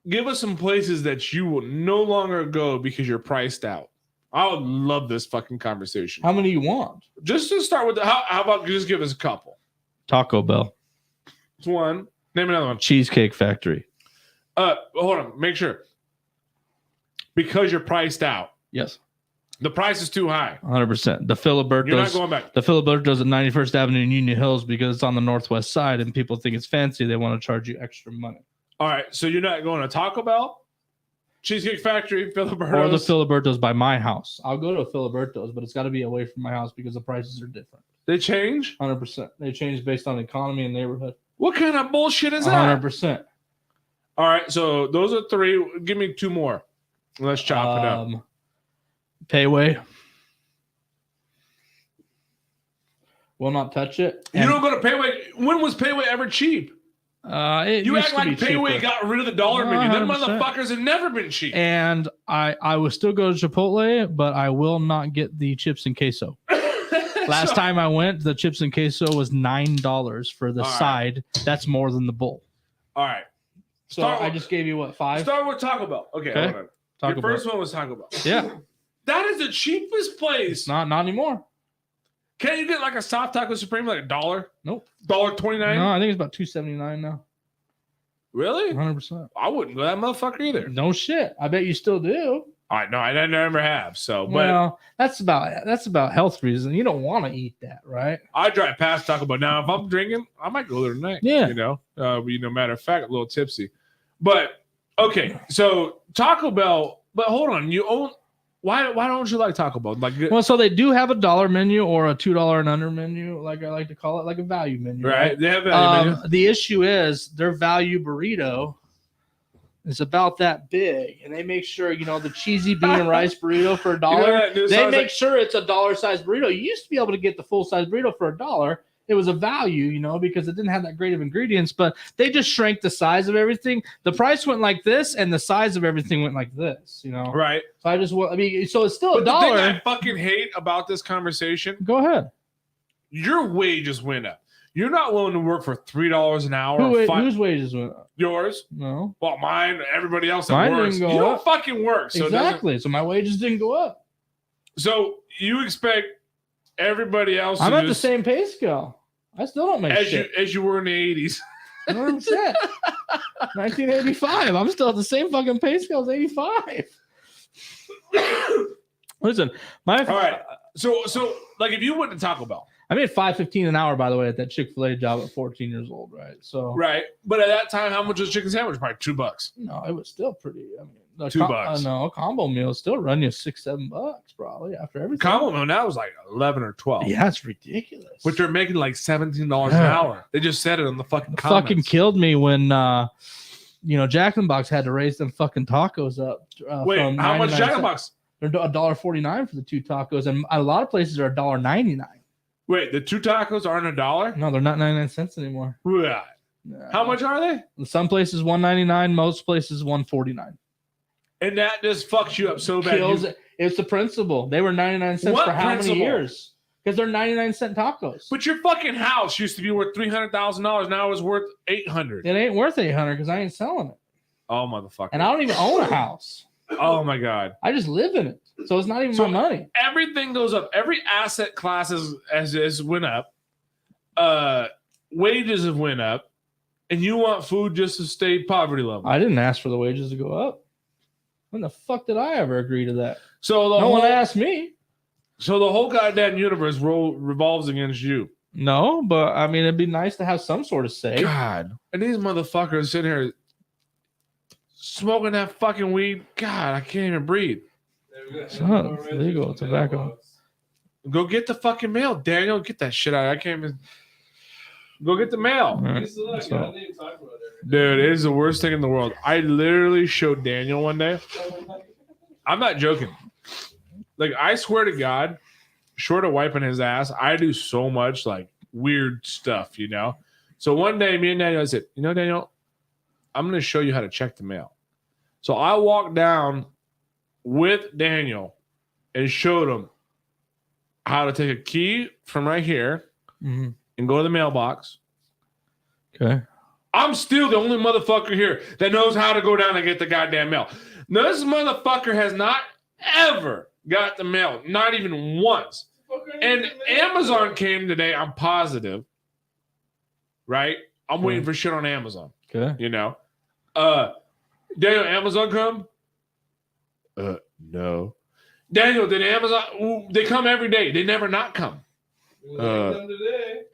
Give us some places that you will no longer go because you're priced out. I would love this fucking conversation. How many you want? Just to start with, how about just give us a couple? Taco Bell. It's one. Name another one. Cheesecake Factory. Hold on. Make sure. Because you're priced out. Yes. The price is too high. 100%. The Filiberto's. You're not going back. The Filiberto's at 91st Avenue and Union Hills because it's on the northwest side and people think it's fancy. They want to charge you extra money. All right. So you're not going to Taco Bell, Cheesecake Factory, Filiberto's? Or the Filiberto's by my house. I'll go to a Filiberto's, but it's got to be away from my house because the prices are different. They change? 100%. They change based on economy and neighborhood. What kind of bullshit is that? 100%. All right. So those are three. Give me two more. Let's chop it up. Payway. Will not touch it. You don't go to Payway. When was Payway ever cheap? You act like Payway got rid of the dollar menu. Them motherfuckers have never been cheap. And I will still go to Chipotle, but I will not get the chips and queso. Last time I went, the chips and queso was $9 for the side. Right. That's more than the bowl. All right. So I just gave you what, 5? Start with Taco Bell. Okay. Hold on. Your first one was Taco Bell. Yeah. That is the cheapest place. It's not anymore. Can't you get like a soft taco supreme like $1? Nope. $1.29? No, I think it's about $2.79 now. Really? 100%. I wouldn't go that motherfucker either. No shit. I bet you still do. I know. I never have. So, but well, that's about health reasons. You don't want to eat that, right? I drive past Taco Bell. Now, if I'm drinking, I might go there tonight. Yeah. Matter of fact, a little tipsy. But okay, so Taco Bell. But hold on, you own. Why don't you like Taco Bell? Well, so they do have a $1 menu or a $2 and under menu, like I like to call it, like a value menu. Right. They have value menu. The issue is their value burrito is about that big, and they make sure the cheesy bean and rice burrito for $1. They make sure it's a $1 size burrito. You used to be able to get the full size burrito for $1. It was a value, because it didn't have that great of ingredients, but they just shrank the size of everything. The price went like this, and the size of everything went like this, Right. So so it's still $1. The thing I fucking hate about this conversation. Go ahead. Your wages went up. You're not willing to work for $3 an hour. Whose wages went up? Yours? No. Well, mine. Everybody else that mine works. Didn't go you don't up. fucking work. So exactly. So my wages didn't go up. So you expect everybody else? I'm at the same pay scale. I still don't make shit. As you were in the 80s. 100%. 1985. I'm still at the same fucking pay scale as 85. Listen, all right. So like if you went to Taco Bell. I made $5.15 an hour, by the way, at that Chick-fil-A job at 14 years old, right? So right. But at that time, how much was a chicken sandwich? Probably $2. No, it was still pretty. $2. No, a combo meal still run you $6-7 probably after everything. Combo meal now was like 11 or 12. Yeah, it's ridiculous. But they're making like $17 an hour. They just said it in the fucking comments. Fucking killed me when Jack in the Box had to raise them fucking tacos up. Wait, how much Jack in the Box? They're $1.49 for the 2 tacos, and a lot of places are $1.99. Wait, the 2 tacos aren't $1? No, they're not 99 cents anymore. Right. No. How much are they? Some places $1.99, most places $1.49. And that just fucks you up so bad. It's the principle. They were 99 cents for how many years? Because they're 99-cent tacos. But your fucking house used to be worth $300,000. Now it's worth $800,000. It ain't worth $800,000 because I ain't selling it. Oh, motherfucker. And I don't even own a house. Oh, my God. I just live in it. So it's not even my money. Everything goes up. Every asset class has went up. Wages have went up. And you want food just to stay poverty level. I didn't ask for the wages to go up. When the fuck did I ever agree to that? So no one asked me. So the whole goddamn universe revolves against you. No, but I mean, it'd be nice to have some sort of say. God. And these motherfuckers sitting here smoking that fucking weed. God, I can't even breathe. It's not legal tobacco. Go get the fucking mail, Daniel. Get that shit out. I can't even. Go get the mail. Right. So, Dude, it is the worst thing in the world. I literally showed Daniel one day. I'm not joking. Like, I swear to God, short of wiping his ass, I do so much like weird stuff, you know? So one day, me and Daniel said, you know, Daniel, I'm going to show you how to check the mail. So I walked down with Daniel and showed him how to take a key from right here and go to the mailbox. Okay. I'm still the only motherfucker here that knows how to go down and get the goddamn mail. Now, this motherfucker has not ever got the mail, not even once. And Amazon came today, I'm positive. Right? I'm waiting for shit on Amazon. Okay. You know? Daniel, Amazon come? No. Daniel, did Amazon? Ooh, they come every day. They never not come. I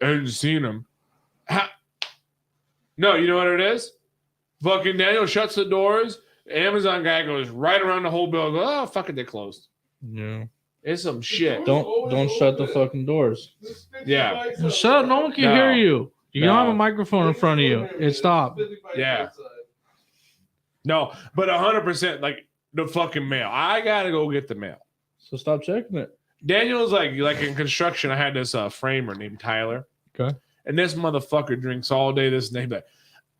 haven't seen them. No, you know what it is? Fucking Daniel shuts the doors. Amazon guy goes right around the whole building. Goes, oh, fuck it, they closed. Yeah. It's some shit. Don't shut the fucking doors. Yeah. Shut up. No one can hear you. You don't have a microphone in front of you. It stopped. Yeah. No, but 100%, like the fucking mail. I gotta go get the mail. So stop checking it. Daniel's like in construction. I had this framer named Tyler. Okay. And this motherfucker drinks all day. This and that.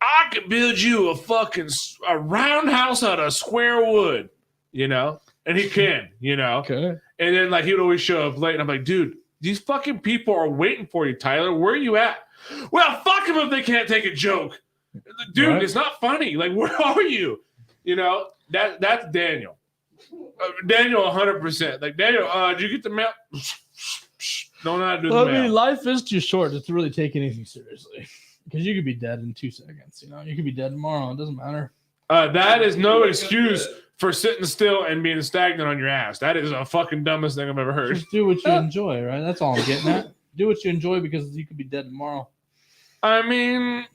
I could build you a roundhouse out of square wood, you know? And he can, you know? Okay. And then like he would always show up late. And I'm like, dude, these fucking people are waiting for you, Tyler. Where are you at? Well, fuck them if they can't take a joke. Dude, Right. It's not funny. Like, where are you? You know, that's Daniel. Daniel 100%. Like, Daniel, did you get the mail? Don't know how to do the mail. I mean, life is too short to really take anything seriously. Because you could be dead in 2 seconds. You know, you could be dead tomorrow. It doesn't matter. That is no excuse for sitting still and being stagnant on your ass. That is the fucking dumbest thing I've ever heard. Just do what you enjoy, right? That's all I'm getting at. Do what you enjoy because you could be dead tomorrow. I mean,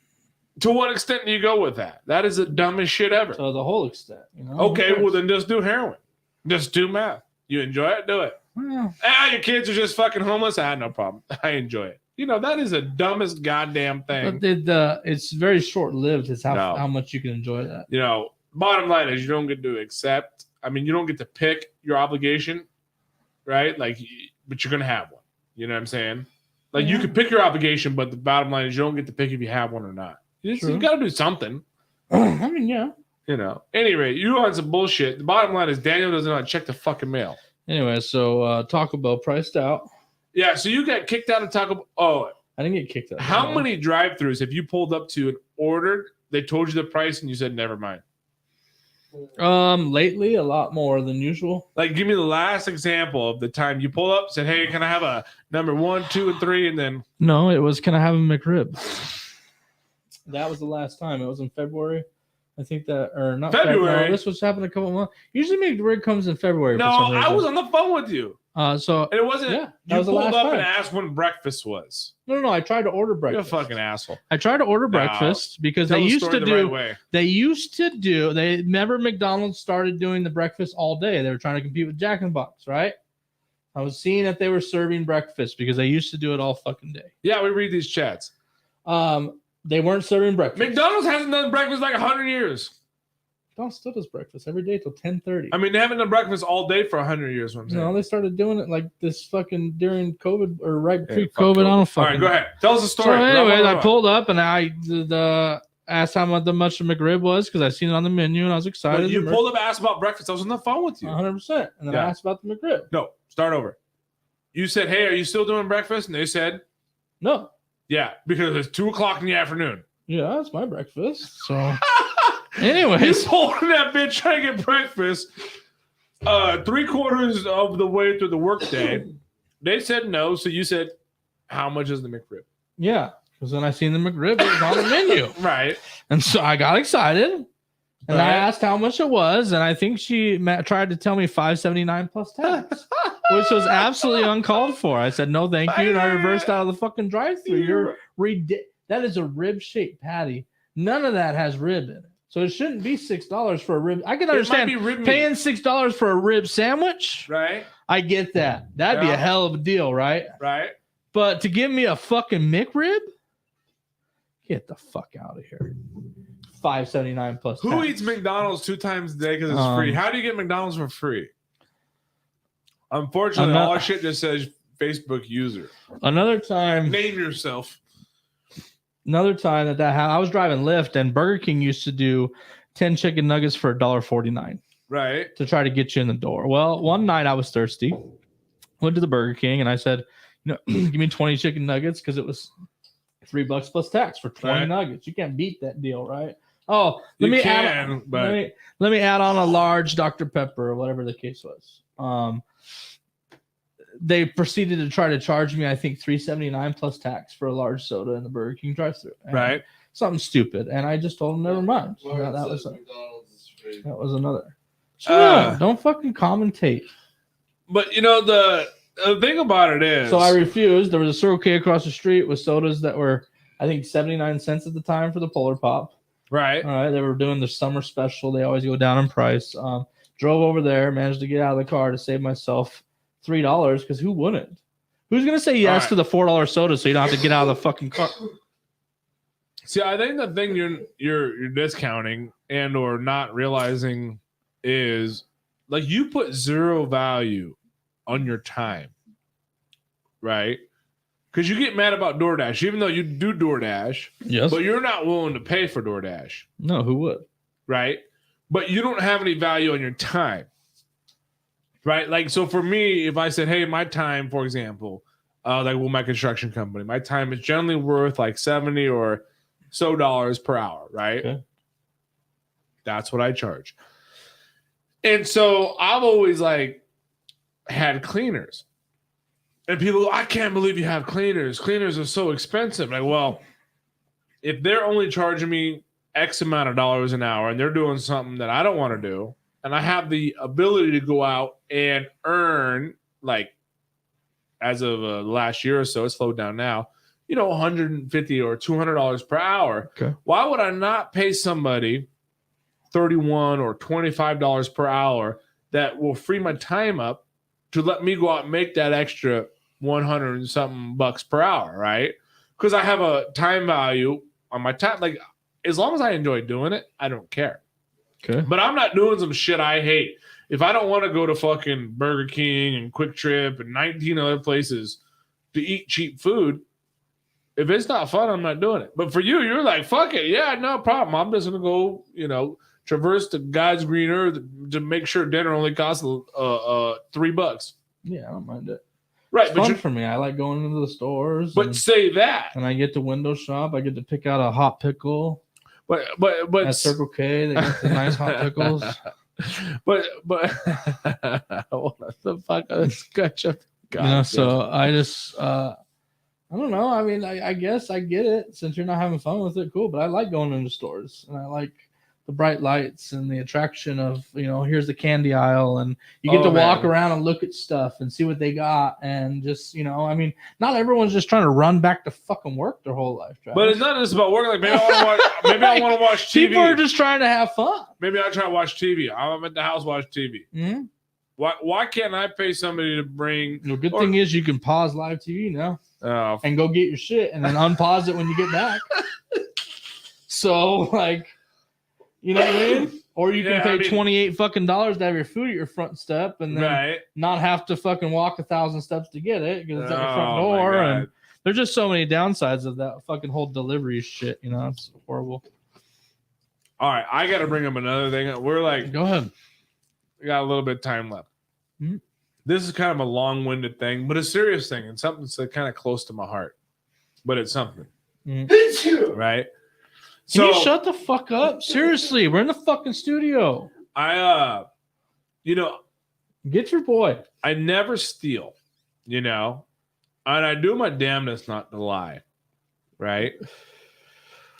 to what extent do you go with that? That is the dumbest shit ever. To the whole extent, you know. Okay, well then just do heroin. Just do meth. You enjoy it, do it. Well, Your kids are just fucking homeless. I had no problem. I enjoy it. You know, that is the dumbest goddamn thing. but it's very short lived. Is No. how much you can enjoy that. You know, bottom line is you don't get to accept. I mean, you don't get to pick your obligation, right? Like, but you're gonna have one. You know what I'm saying? Like, you can pick your obligation, but the bottom line is you don't get to pick if you have one or not. You True. got to do something. I mean, yeah. You know. Anyway, you on some bullshit. The bottom line is Daniel doesn't know how to check the fucking mail. Anyway, so Taco Bell priced out. Yeah, so you got kicked out of Taco Bell. Oh, I didn't get kicked out. how many drive-thrus have you pulled up to and ordered? They told you the price and you said never mind. Lately, a lot more than usual. Like, give me the last example of the time you pulled up, said, "Hey, can I have a number 1, 2, and 3?" And then No, it was, can I have a McRib? That was the last time. It was in February. I think that, or not February? No, this was happening a couple months. Usually McRib comes in February. no, for some reason. I was on the phone with you, So and it wasn't. Yeah, that you was the pulled last up time. and asked when breakfast was. no. I tried to order You're a breakfast. fucking asshole. I tried to order No. breakfast because Tell they the used story to the do. right way. They remember McDonald's started doing the breakfast all day. They were trying to compete with Jack in the Box, right? I was seeing that they were serving breakfast because they used to do it all fucking day. Yeah, we read these chats. They weren't serving breakfast. McDonald's hasn't done breakfast like 100 years. McDonald's still does breakfast every day till 10:30. I mean, they haven't done breakfast all day for 100 years. What I'm saying. No, they started doing it like this fucking during COVID or right Yeah, pre-COVID. fuck I don't All fucking right, go ahead. Tell us the So story. anyways, I pulled up and I asked how much the McRib was because I seen it on the menu and I was excited. When you pulled up and asked about breakfast, I was on the phone with you. 100%. And then Yeah. I asked about the McRib. No, start over. You said, "Hey, are you still doing breakfast?" And they said, No. "Yeah, because it's 2:00 in the afternoon." Yeah, that's my breakfast. So He's anyways, holding that bitch trying to get breakfast 3/4 of the way through the workday. They said no, so you said, "How much is the McRib?" yeah. Because then I seen the McRib, it was on the menu. Right. And so I got excited. And I Right. asked how much it was, and I think she tried to tell me $5.79 plus tax. which was absolutely uncalled for. I said no, thank you, and I reversed out of the fucking drive-thru. You're that is a rib-shaped patty. None of that has rib in it, so it shouldn't be $6 for a rib. I can understand paying $6 for a rib sandwich. Right. I get that. That'd be a hell of a deal, right? Right. But to give me a fucking McRib, get the fuck out of here. $5.79 plus. Who tax. eats McDonald's 2 times a day because it's free? How do you get McDonald's for free? Unfortunately, all our shit just says Facebook user. Another time. Name yourself. Another time that happened, I was driving Lyft, and Burger King used to do 10 chicken nuggets for $1.49. Right. To try to get you in the door. Well, one night I was thirsty. Went to the Burger King, and I said, give me 20 chicken nuggets because it was $3 plus tax for 20 nuggets. You can't beat that deal, right? Oh, let me add on a large Dr. Pepper or whatever the case was. They proceeded to try to charge me, I think, $3.79 plus tax for a large soda in the Burger King drive-thru. Right. Something stupid, and I just told them never mind. That was another. Don't fucking commentate. But the thing about it is, so I refused. There was a Circle K across the street with sodas that were, I think, 79 cents at the time for the Polar Pop. Right. All right. They were doing the summer special. They always go down in price. Drove over there, managed to get out of the car to save myself $3 because who wouldn't? Who's gonna say yes to the $4 soda so you don't have to get out of the fucking car? See, I think the thing you're discounting and or not realizing is like you put zero value on your time, right? Because you get mad about DoorDash, even though you do DoorDash, yes, but you're not willing to pay for DoorDash. No, who would? Right? But you don't have any value on your time. Right? Like, so for me, if I said, hey, my time, for example, like with my construction company, my time is generally worth like 70 or so dollars per hour, right? Okay. That's what I charge. And so I've always like had cleaners. And people go, I can't believe you have cleaners. Cleaners are so expensive. Like, well, if they're only charging me X amount of dollars an hour and they're doing something that I don't want to do, and I have the ability to go out and earn, like, as of last year or so, it's slowed down now, $150 or $200 per hour. Okay. Why would I not pay somebody $31 or $25 per hour that will free my time up to let me go out and make that extra 100 and something bucks per hour, right? Because I have a time value on my time. Like, as long as I enjoy doing it, I don't care. Okay. But I'm not doing some shit I hate. If I don't want to go to fucking Burger King and Quick Trip and 19 other places to eat cheap food, if it's not fun, I'm not doing it. But for you, you're like, fuck it. Yeah, no problem. I'm just going to go, traverse the God's green earth to make sure dinner only costs $3. Yeah, I don't mind it. Right. It's fun for me. I like going into the stores. But say that. And I get to window shop. I get to pick out a hot pickle. But at Circle K, they got the nice hot pickles. But what the fuck? So I just I don't know. I mean, I guess I get it since you're not having fun with it. Cool, but I like going into stores and I like the bright lights and the attraction of, here's the candy aisle and you get to walk around and look at stuff and see what they got. And just, I mean, not everyone's just trying to run back to fucking work their whole life. Travis. But it's not just about work. Like maybe I want to watch TV. People are just trying to have fun. Maybe I try to watch TV. I'm at the house watch TV. Mm-hmm. Why can't I pay somebody to bring? The good thing is you can pause live TV now and go get your shit and then unpause it when you get back. So like, you know what I mean? Or you can pay $28 fucking dollars to have your food at your front step and then not have to fucking walk 1,000 steps to get it because it's at your front door. And there's just so many downsides of that fucking whole delivery shit. It's horrible. All right, I got to bring up another thing. We're like, go ahead. We got a little bit of time left. Mm-hmm. This is kind of a long-winded thing, but a serious thing and something that's kind of close to my heart. But it's something. Mm-hmm. Right? Can you shut the fuck up? Seriously, we're in the fucking studio. Get your boy. I never steal, and I do my damnedest not to lie, right?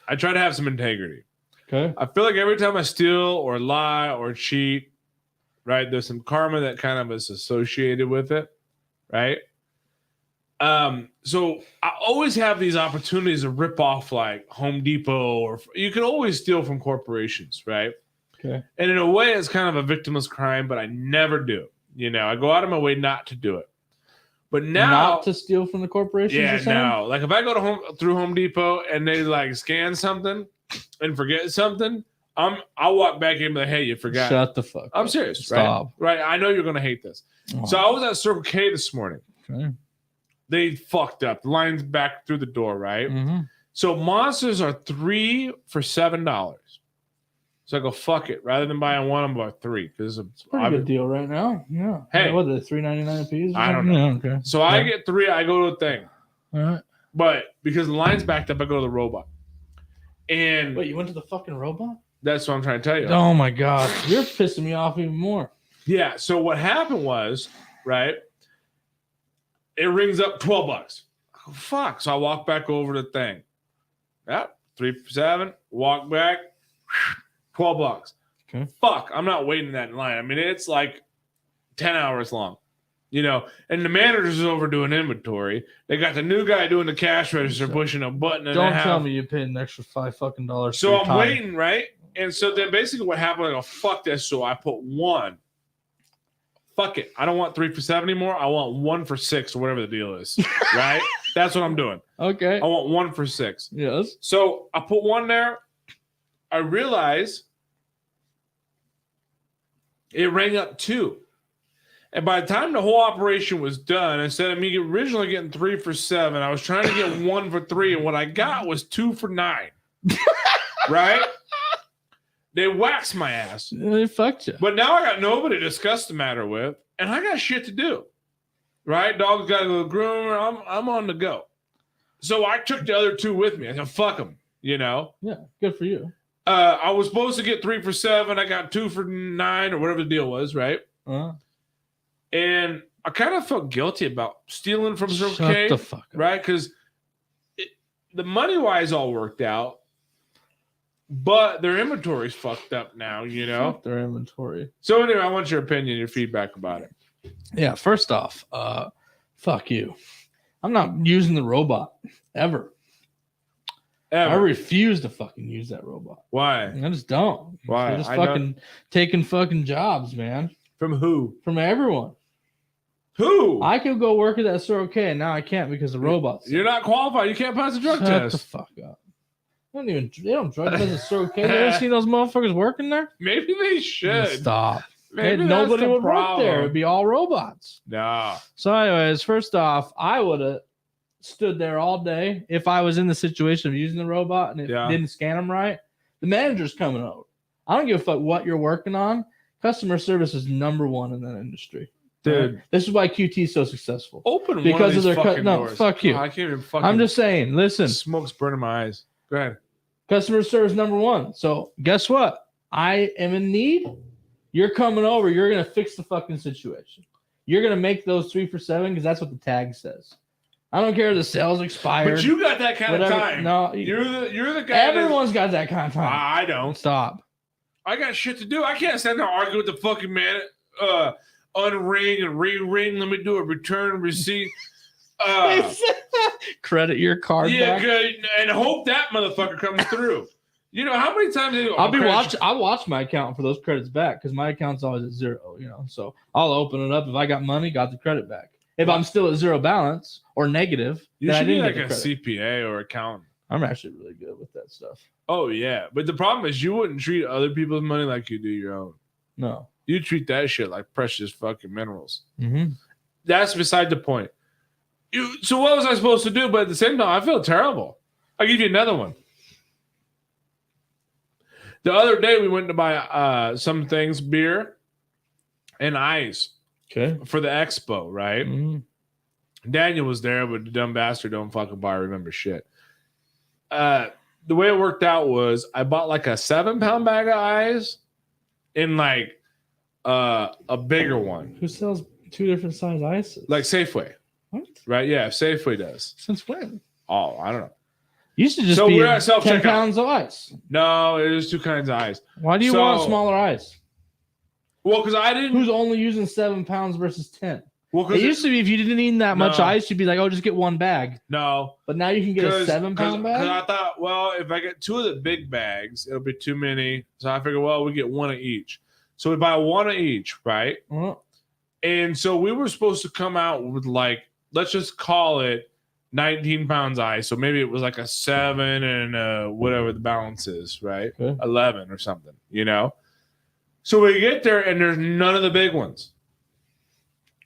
I try to have some integrity. Okay. I feel like every time I steal or lie or cheat, right, there's some karma that kind of is associated with it. right? So I always have these opportunities to rip off like Home Depot, or you can always steal from corporations, right? Okay. And in a way, it's kind of a victimless crime, but I never do. You know, I go out of my way not to do it. But now, not to steal from the corporations. yeah, you're saying? no. Like if I go to through Home Depot and they like scan something and forget something, I'll walk back in and be like, hey, you forgot. Shut the fuck. I'm up. serious. Stop. Right. I know you're gonna hate this. Oh. So I was at Circle K this morning. Okay. They fucked up. The line's back through the door, right? Mm-hmm. So monsters are 3 for $7. So I go, fuck it. Rather than buying one, I'm buying 3 because It's a pretty good deal right now. Yeah. Hey. What are they, $3.99 a piece? I don't know. Yeah, okay. So I get 3. I go to the thing, All right. but because the line's backed up, I go to the robot. And Wait, you went to the fucking robot? that's what I'm trying to tell you. Oh my god, you're pissing me off even more. Yeah. So what happened was, right? It rings up $12. I go, fuck. So I walk back over to the thing. Yep. 3 for $7. Walk back. $12. Okay. Fuck. I'm not waiting that in line. I mean, it's like 10 hours long. You know, and the manager's over doing inventory. They got the new guy doing the cash register, pushing a button. And Don't tell me you paid an extra $5 fucking. So I'm waiting, right? And so then basically what happened, I go, fuck this. So I put 1. Fuck it. I don't want 3 for $7 anymore. I want 1 for $6 or whatever the deal is. Right? That's what I'm doing. Okay. I want 1 for $6. Yes. So I put 1 there. I realize it rang up 2. And by the time the whole operation was done, instead of me originally getting 3 for $7, I was trying to get 1 for $3. And what I got was 2 for $9. Right? They waxed my ass. They fucked you. But now I got nobody to discuss the matter with, and I got shit to do. Right? Dog's got to go to the groomer. I'm on the go. So I took the other 2 with me. I said, fuck them, you know? Yeah, good for you. I was supposed to get 3 for $7. I got 2 for $9 or whatever the deal was, right? And I kind of felt guilty about stealing from Circle K. Shut the fuck up. Right? Because the money-wise all worked out. But their inventory's fucked up now, you know? Fuck their inventory. So anyway, I want your opinion, your feedback about it. Yeah, first off, fuck you. I'm not using the robot ever. I refuse to fucking use that robot. Why? I just don't. Why? They're just fucking taking fucking jobs, man. From who? From everyone. Who? I could go work at that store, okay, and now I can't because the robots. You're not qualified. You can't pass the drug Shut test. the fuck up. They don't drug test at store, okay. You ever seen those motherfuckers working there? Maybe they should. Stop. Maybe nobody would problem. work there. It'd be all robots. No. So, anyways, first off, I would have stood there all day if I was in the situation of using the robot and it didn't scan them right. The manager's coming over. I don't give a fuck what you're working on. Customer service is number 1 in that industry. Dude. This is why QT is so successful. Open because one of of these their fucking no, doors. fuck you. I can't even fucking. I'm just saying, listen. Smoke's burning my eyes. Go ahead. Customer service number 1. So guess what? I am in need. You're coming over. You're going to fix the fucking situation. You're going to make those 3 for $7 because that's what the tag says. I don't care if the sales expired. But you got that kind of time. No, you're the guy. Everyone's got that kind of time. I don't. Stop. I got shit to do. I can't stand there argue with the fucking man. Unring and re-ring. Let me do a return receipt. Credit your card. Yeah, back. good. And hope that motherfucker comes through. You know how many times I'll watch my account for those credits back because my account's always at 0. You know, so I'll open it up if I got money, got the credit back. If I'm still at 0 balance or negative, you should be like a CPA or accountant. I'm actually really good with that stuff. Oh yeah, but the problem is you wouldn't treat other people's money like you do your own. No, you treat that shit like precious fucking minerals. Mm-hmm. That's beside the point. So what was I supposed to do? But at the same time, I feel terrible. I'll give you another one. The other day we went to buy some things, beer and ice. Okay. For the expo, right? Mm-hmm. Daniel was there, but the dumb bastard don't fucking buy or remember shit. The way it worked out was I bought like a 7-pound bag of ice in like a bigger one. Who sells 2 different size ices? Like Safeway. What? Right? Yeah, Safeway does. Since when? Oh, I don't know. Used to just so be we're at 10 pounds of ice. No, it is 2 kinds of ice. Why do you want smaller ice? Well, because I didn't. Who's only using 7 pounds versus 10? Well, It used to be if you didn't eat that much ice, you'd be like, oh, just get one bag. No. But now you can get a 7-pound bag? Because I thought, well, if I get 2 of the big bags, it'll be too many. So I figured, well, we get 1 of each. So we buy 1 of each, right? And so we were supposed to come out with like, let's just call it 19 pounds ice. So maybe it was like a 7 and whatever the balance is, right? Okay. 11 or something, you know? So we get there and there's none of the big ones.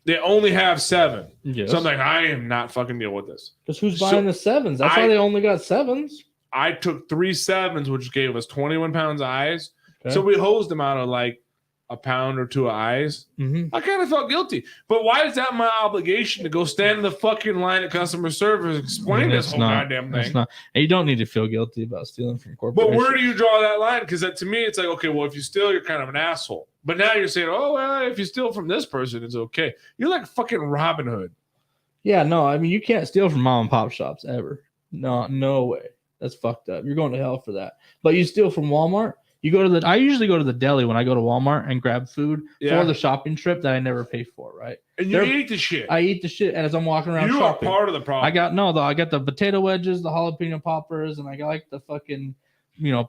They only have 7. Yes. So I'm like, I am not fucking dealing with this. Because who's buying the 7s? That's why they only got 7s. I took 3 7s, which gave us 21 pounds of ice. Okay. So we hosed them out of like a pound or 2 of ice. I kind of felt guilty. But why is that my obligation to go stand in the fucking line at customer service and explain this whole goddamn thing? It's not. And you don't need to feel guilty about stealing from corporations. But where do you draw that line? Because to me, it's like, okay, well, if you steal, you're kind of an asshole. But now you're saying, oh, well, if you steal from this person, it's okay. You're like fucking Robin Hood. Yeah, no, I mean, you can't steal from mom and pop shops ever. No way. That's fucked up. You're going to hell for that. But you steal from Walmart. I usually go to the deli when I go to Walmart and grab food for the shopping trip that I never pay for, right? And you eat the shit. I eat the shit as I'm walking around shopping. You are part of the problem. I got the potato wedges, the jalapeno poppers, and I got like the fucking,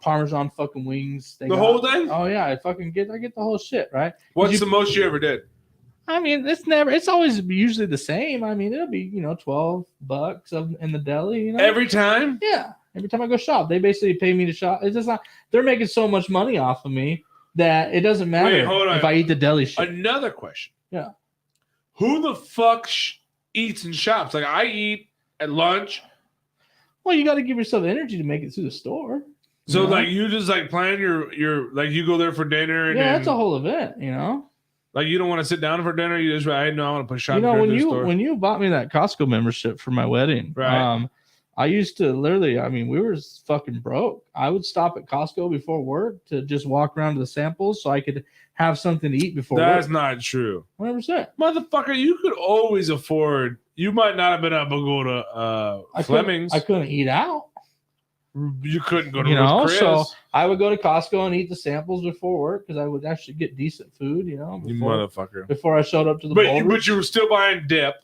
Parmesan fucking wings. Whole thing? Oh yeah, I get the whole shit, right? What's the most you ever did? I mean, it's always usually the same. I mean, it'll be, $12 in the deli, Every time? Yeah. Every time I go shop, they basically pay me to shop. It's just not, they're making so much money off of me that it doesn't matter if I eat the deli shit. Another question. Yeah. Who the fuck eats and shops? Like I eat at lunch. Well, you got to give yourself energy to make it through the store. So like you just like plan your like you go there for dinner. And that's a whole event, Like you don't want to sit down for dinner. You just I want to push shop. When you bought me that Costco membership for my wedding, right? I used to literally, we were fucking broke. I would stop at Costco before work to just walk around to the samples so I could have something to eat before work. That's not true. 100%. Motherfucker, you could always afford. You might not have been able to go to Fleming's. I couldn't eat out. You couldn't go to Ruth Chris. So I would go to Costco and eat the samples before work because I would actually get decent food, you motherfucker. Before I showed up to the But you were still buying dip.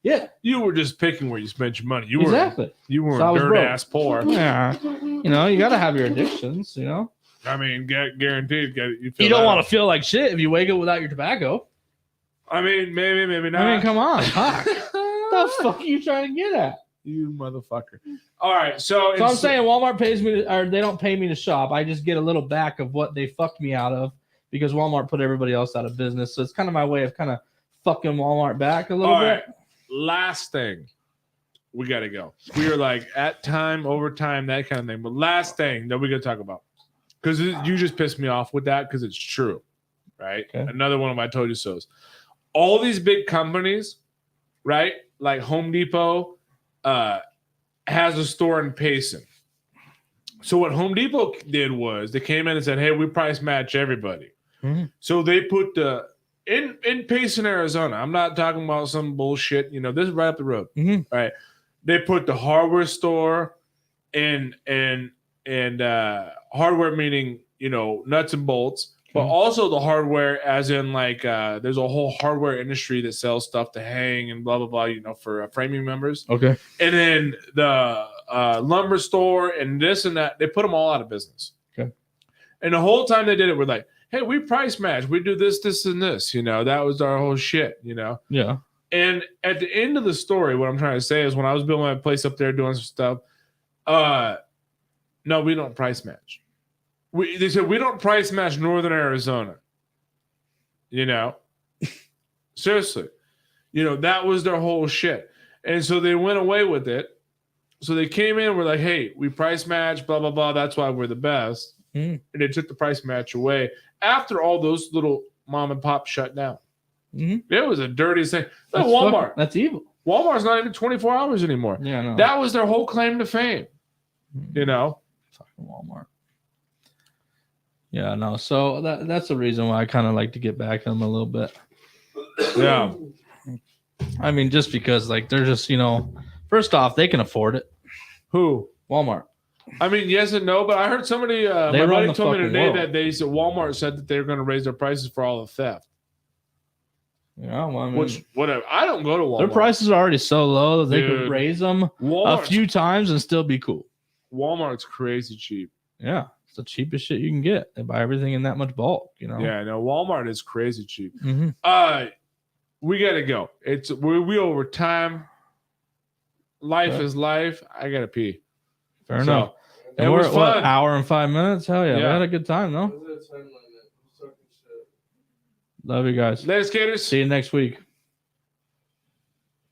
Yeah, you were just picking where you spent your money. You were dirt ass poor. Yeah, you got to have your addictions. I mean, guaranteed. You don't want to feel like shit if you wake up without your tobacco. I mean, maybe not. I mean, come on, fuck. What the fuck are you trying to get at? You motherfucker. All right, so I'm saying Walmart pays me, or they don't pay me to shop. I just get a little back of what they fucked me out of because Walmart put everybody else out of business. So it's kind of my way of kind of fucking Walmart back a little bit. Right. Last thing, we got to go. We are like at time, overtime, that kind of thing. But last thing that we got to talk about, because you just pissed me off with that because it's true, right? Okay. Another one of my told you so's. All these big companies, right? Like Home Depot has a store in Payson. So what Home Depot did was they came in and said, hey, we price match everybody. Mm-hmm. So they put in Payson, Arizona. I'm not talking about some bullshit. This is right up the road. Mm-hmm. Right. They put the hardware store and hardware meaning, nuts and bolts, but also the hardware as in like there's a whole hardware industry that sells stuff to hang and blah, blah, blah, for framing members. Okay. And then the lumber store and this and that, they put them all out of business. Okay. And the whole time they did it, we're like, hey, we price match. We do this, this, and this. That was our whole shit, Yeah. And at the end of the story, what I'm trying to say is when I was building my place up there doing some stuff, no, we don't price match. They said, we don't price match Northern Arizona. Seriously. That was their whole shit. And so they went away with it. So they came in, we're like, hey, we price match, blah, blah, blah. That's why we're the best. And they took the price match away after all those little mom and pop shut down. Mm-hmm. It was a dirty thing. Like Walmart. That's evil. Walmart's not even 24 hours anymore. Yeah, no. That was their whole claim to fame. Fucking Walmart. Yeah, no. So that's the reason why I kind of like to get back at them a little bit. Yeah. I mean, just because like they're just, first off, they can afford it. Who? Walmart. I mean, yes and no, but I heard somebody, my buddy told me today that Walmart said that they're going to raise their prices for all the theft. Yeah, well, I mean, Which whatever. I don't go to Walmart. their prices are already so low that they could Dude, raise them a Walmart's, few times and still be cool. Walmart's crazy cheap. Yeah, it's the cheapest shit you can get. They buy everything in that much bulk, you know. Yeah, no, Walmart is crazy cheap. Mm-hmm. We gotta go. We over time. Life is life. I gotta pee. Fair enough. It And we're was at what, fun. hour and 5 minutes? Hell yeah. We Yeah. had a good time, though. Love you guys. Later, skaters. See you next week.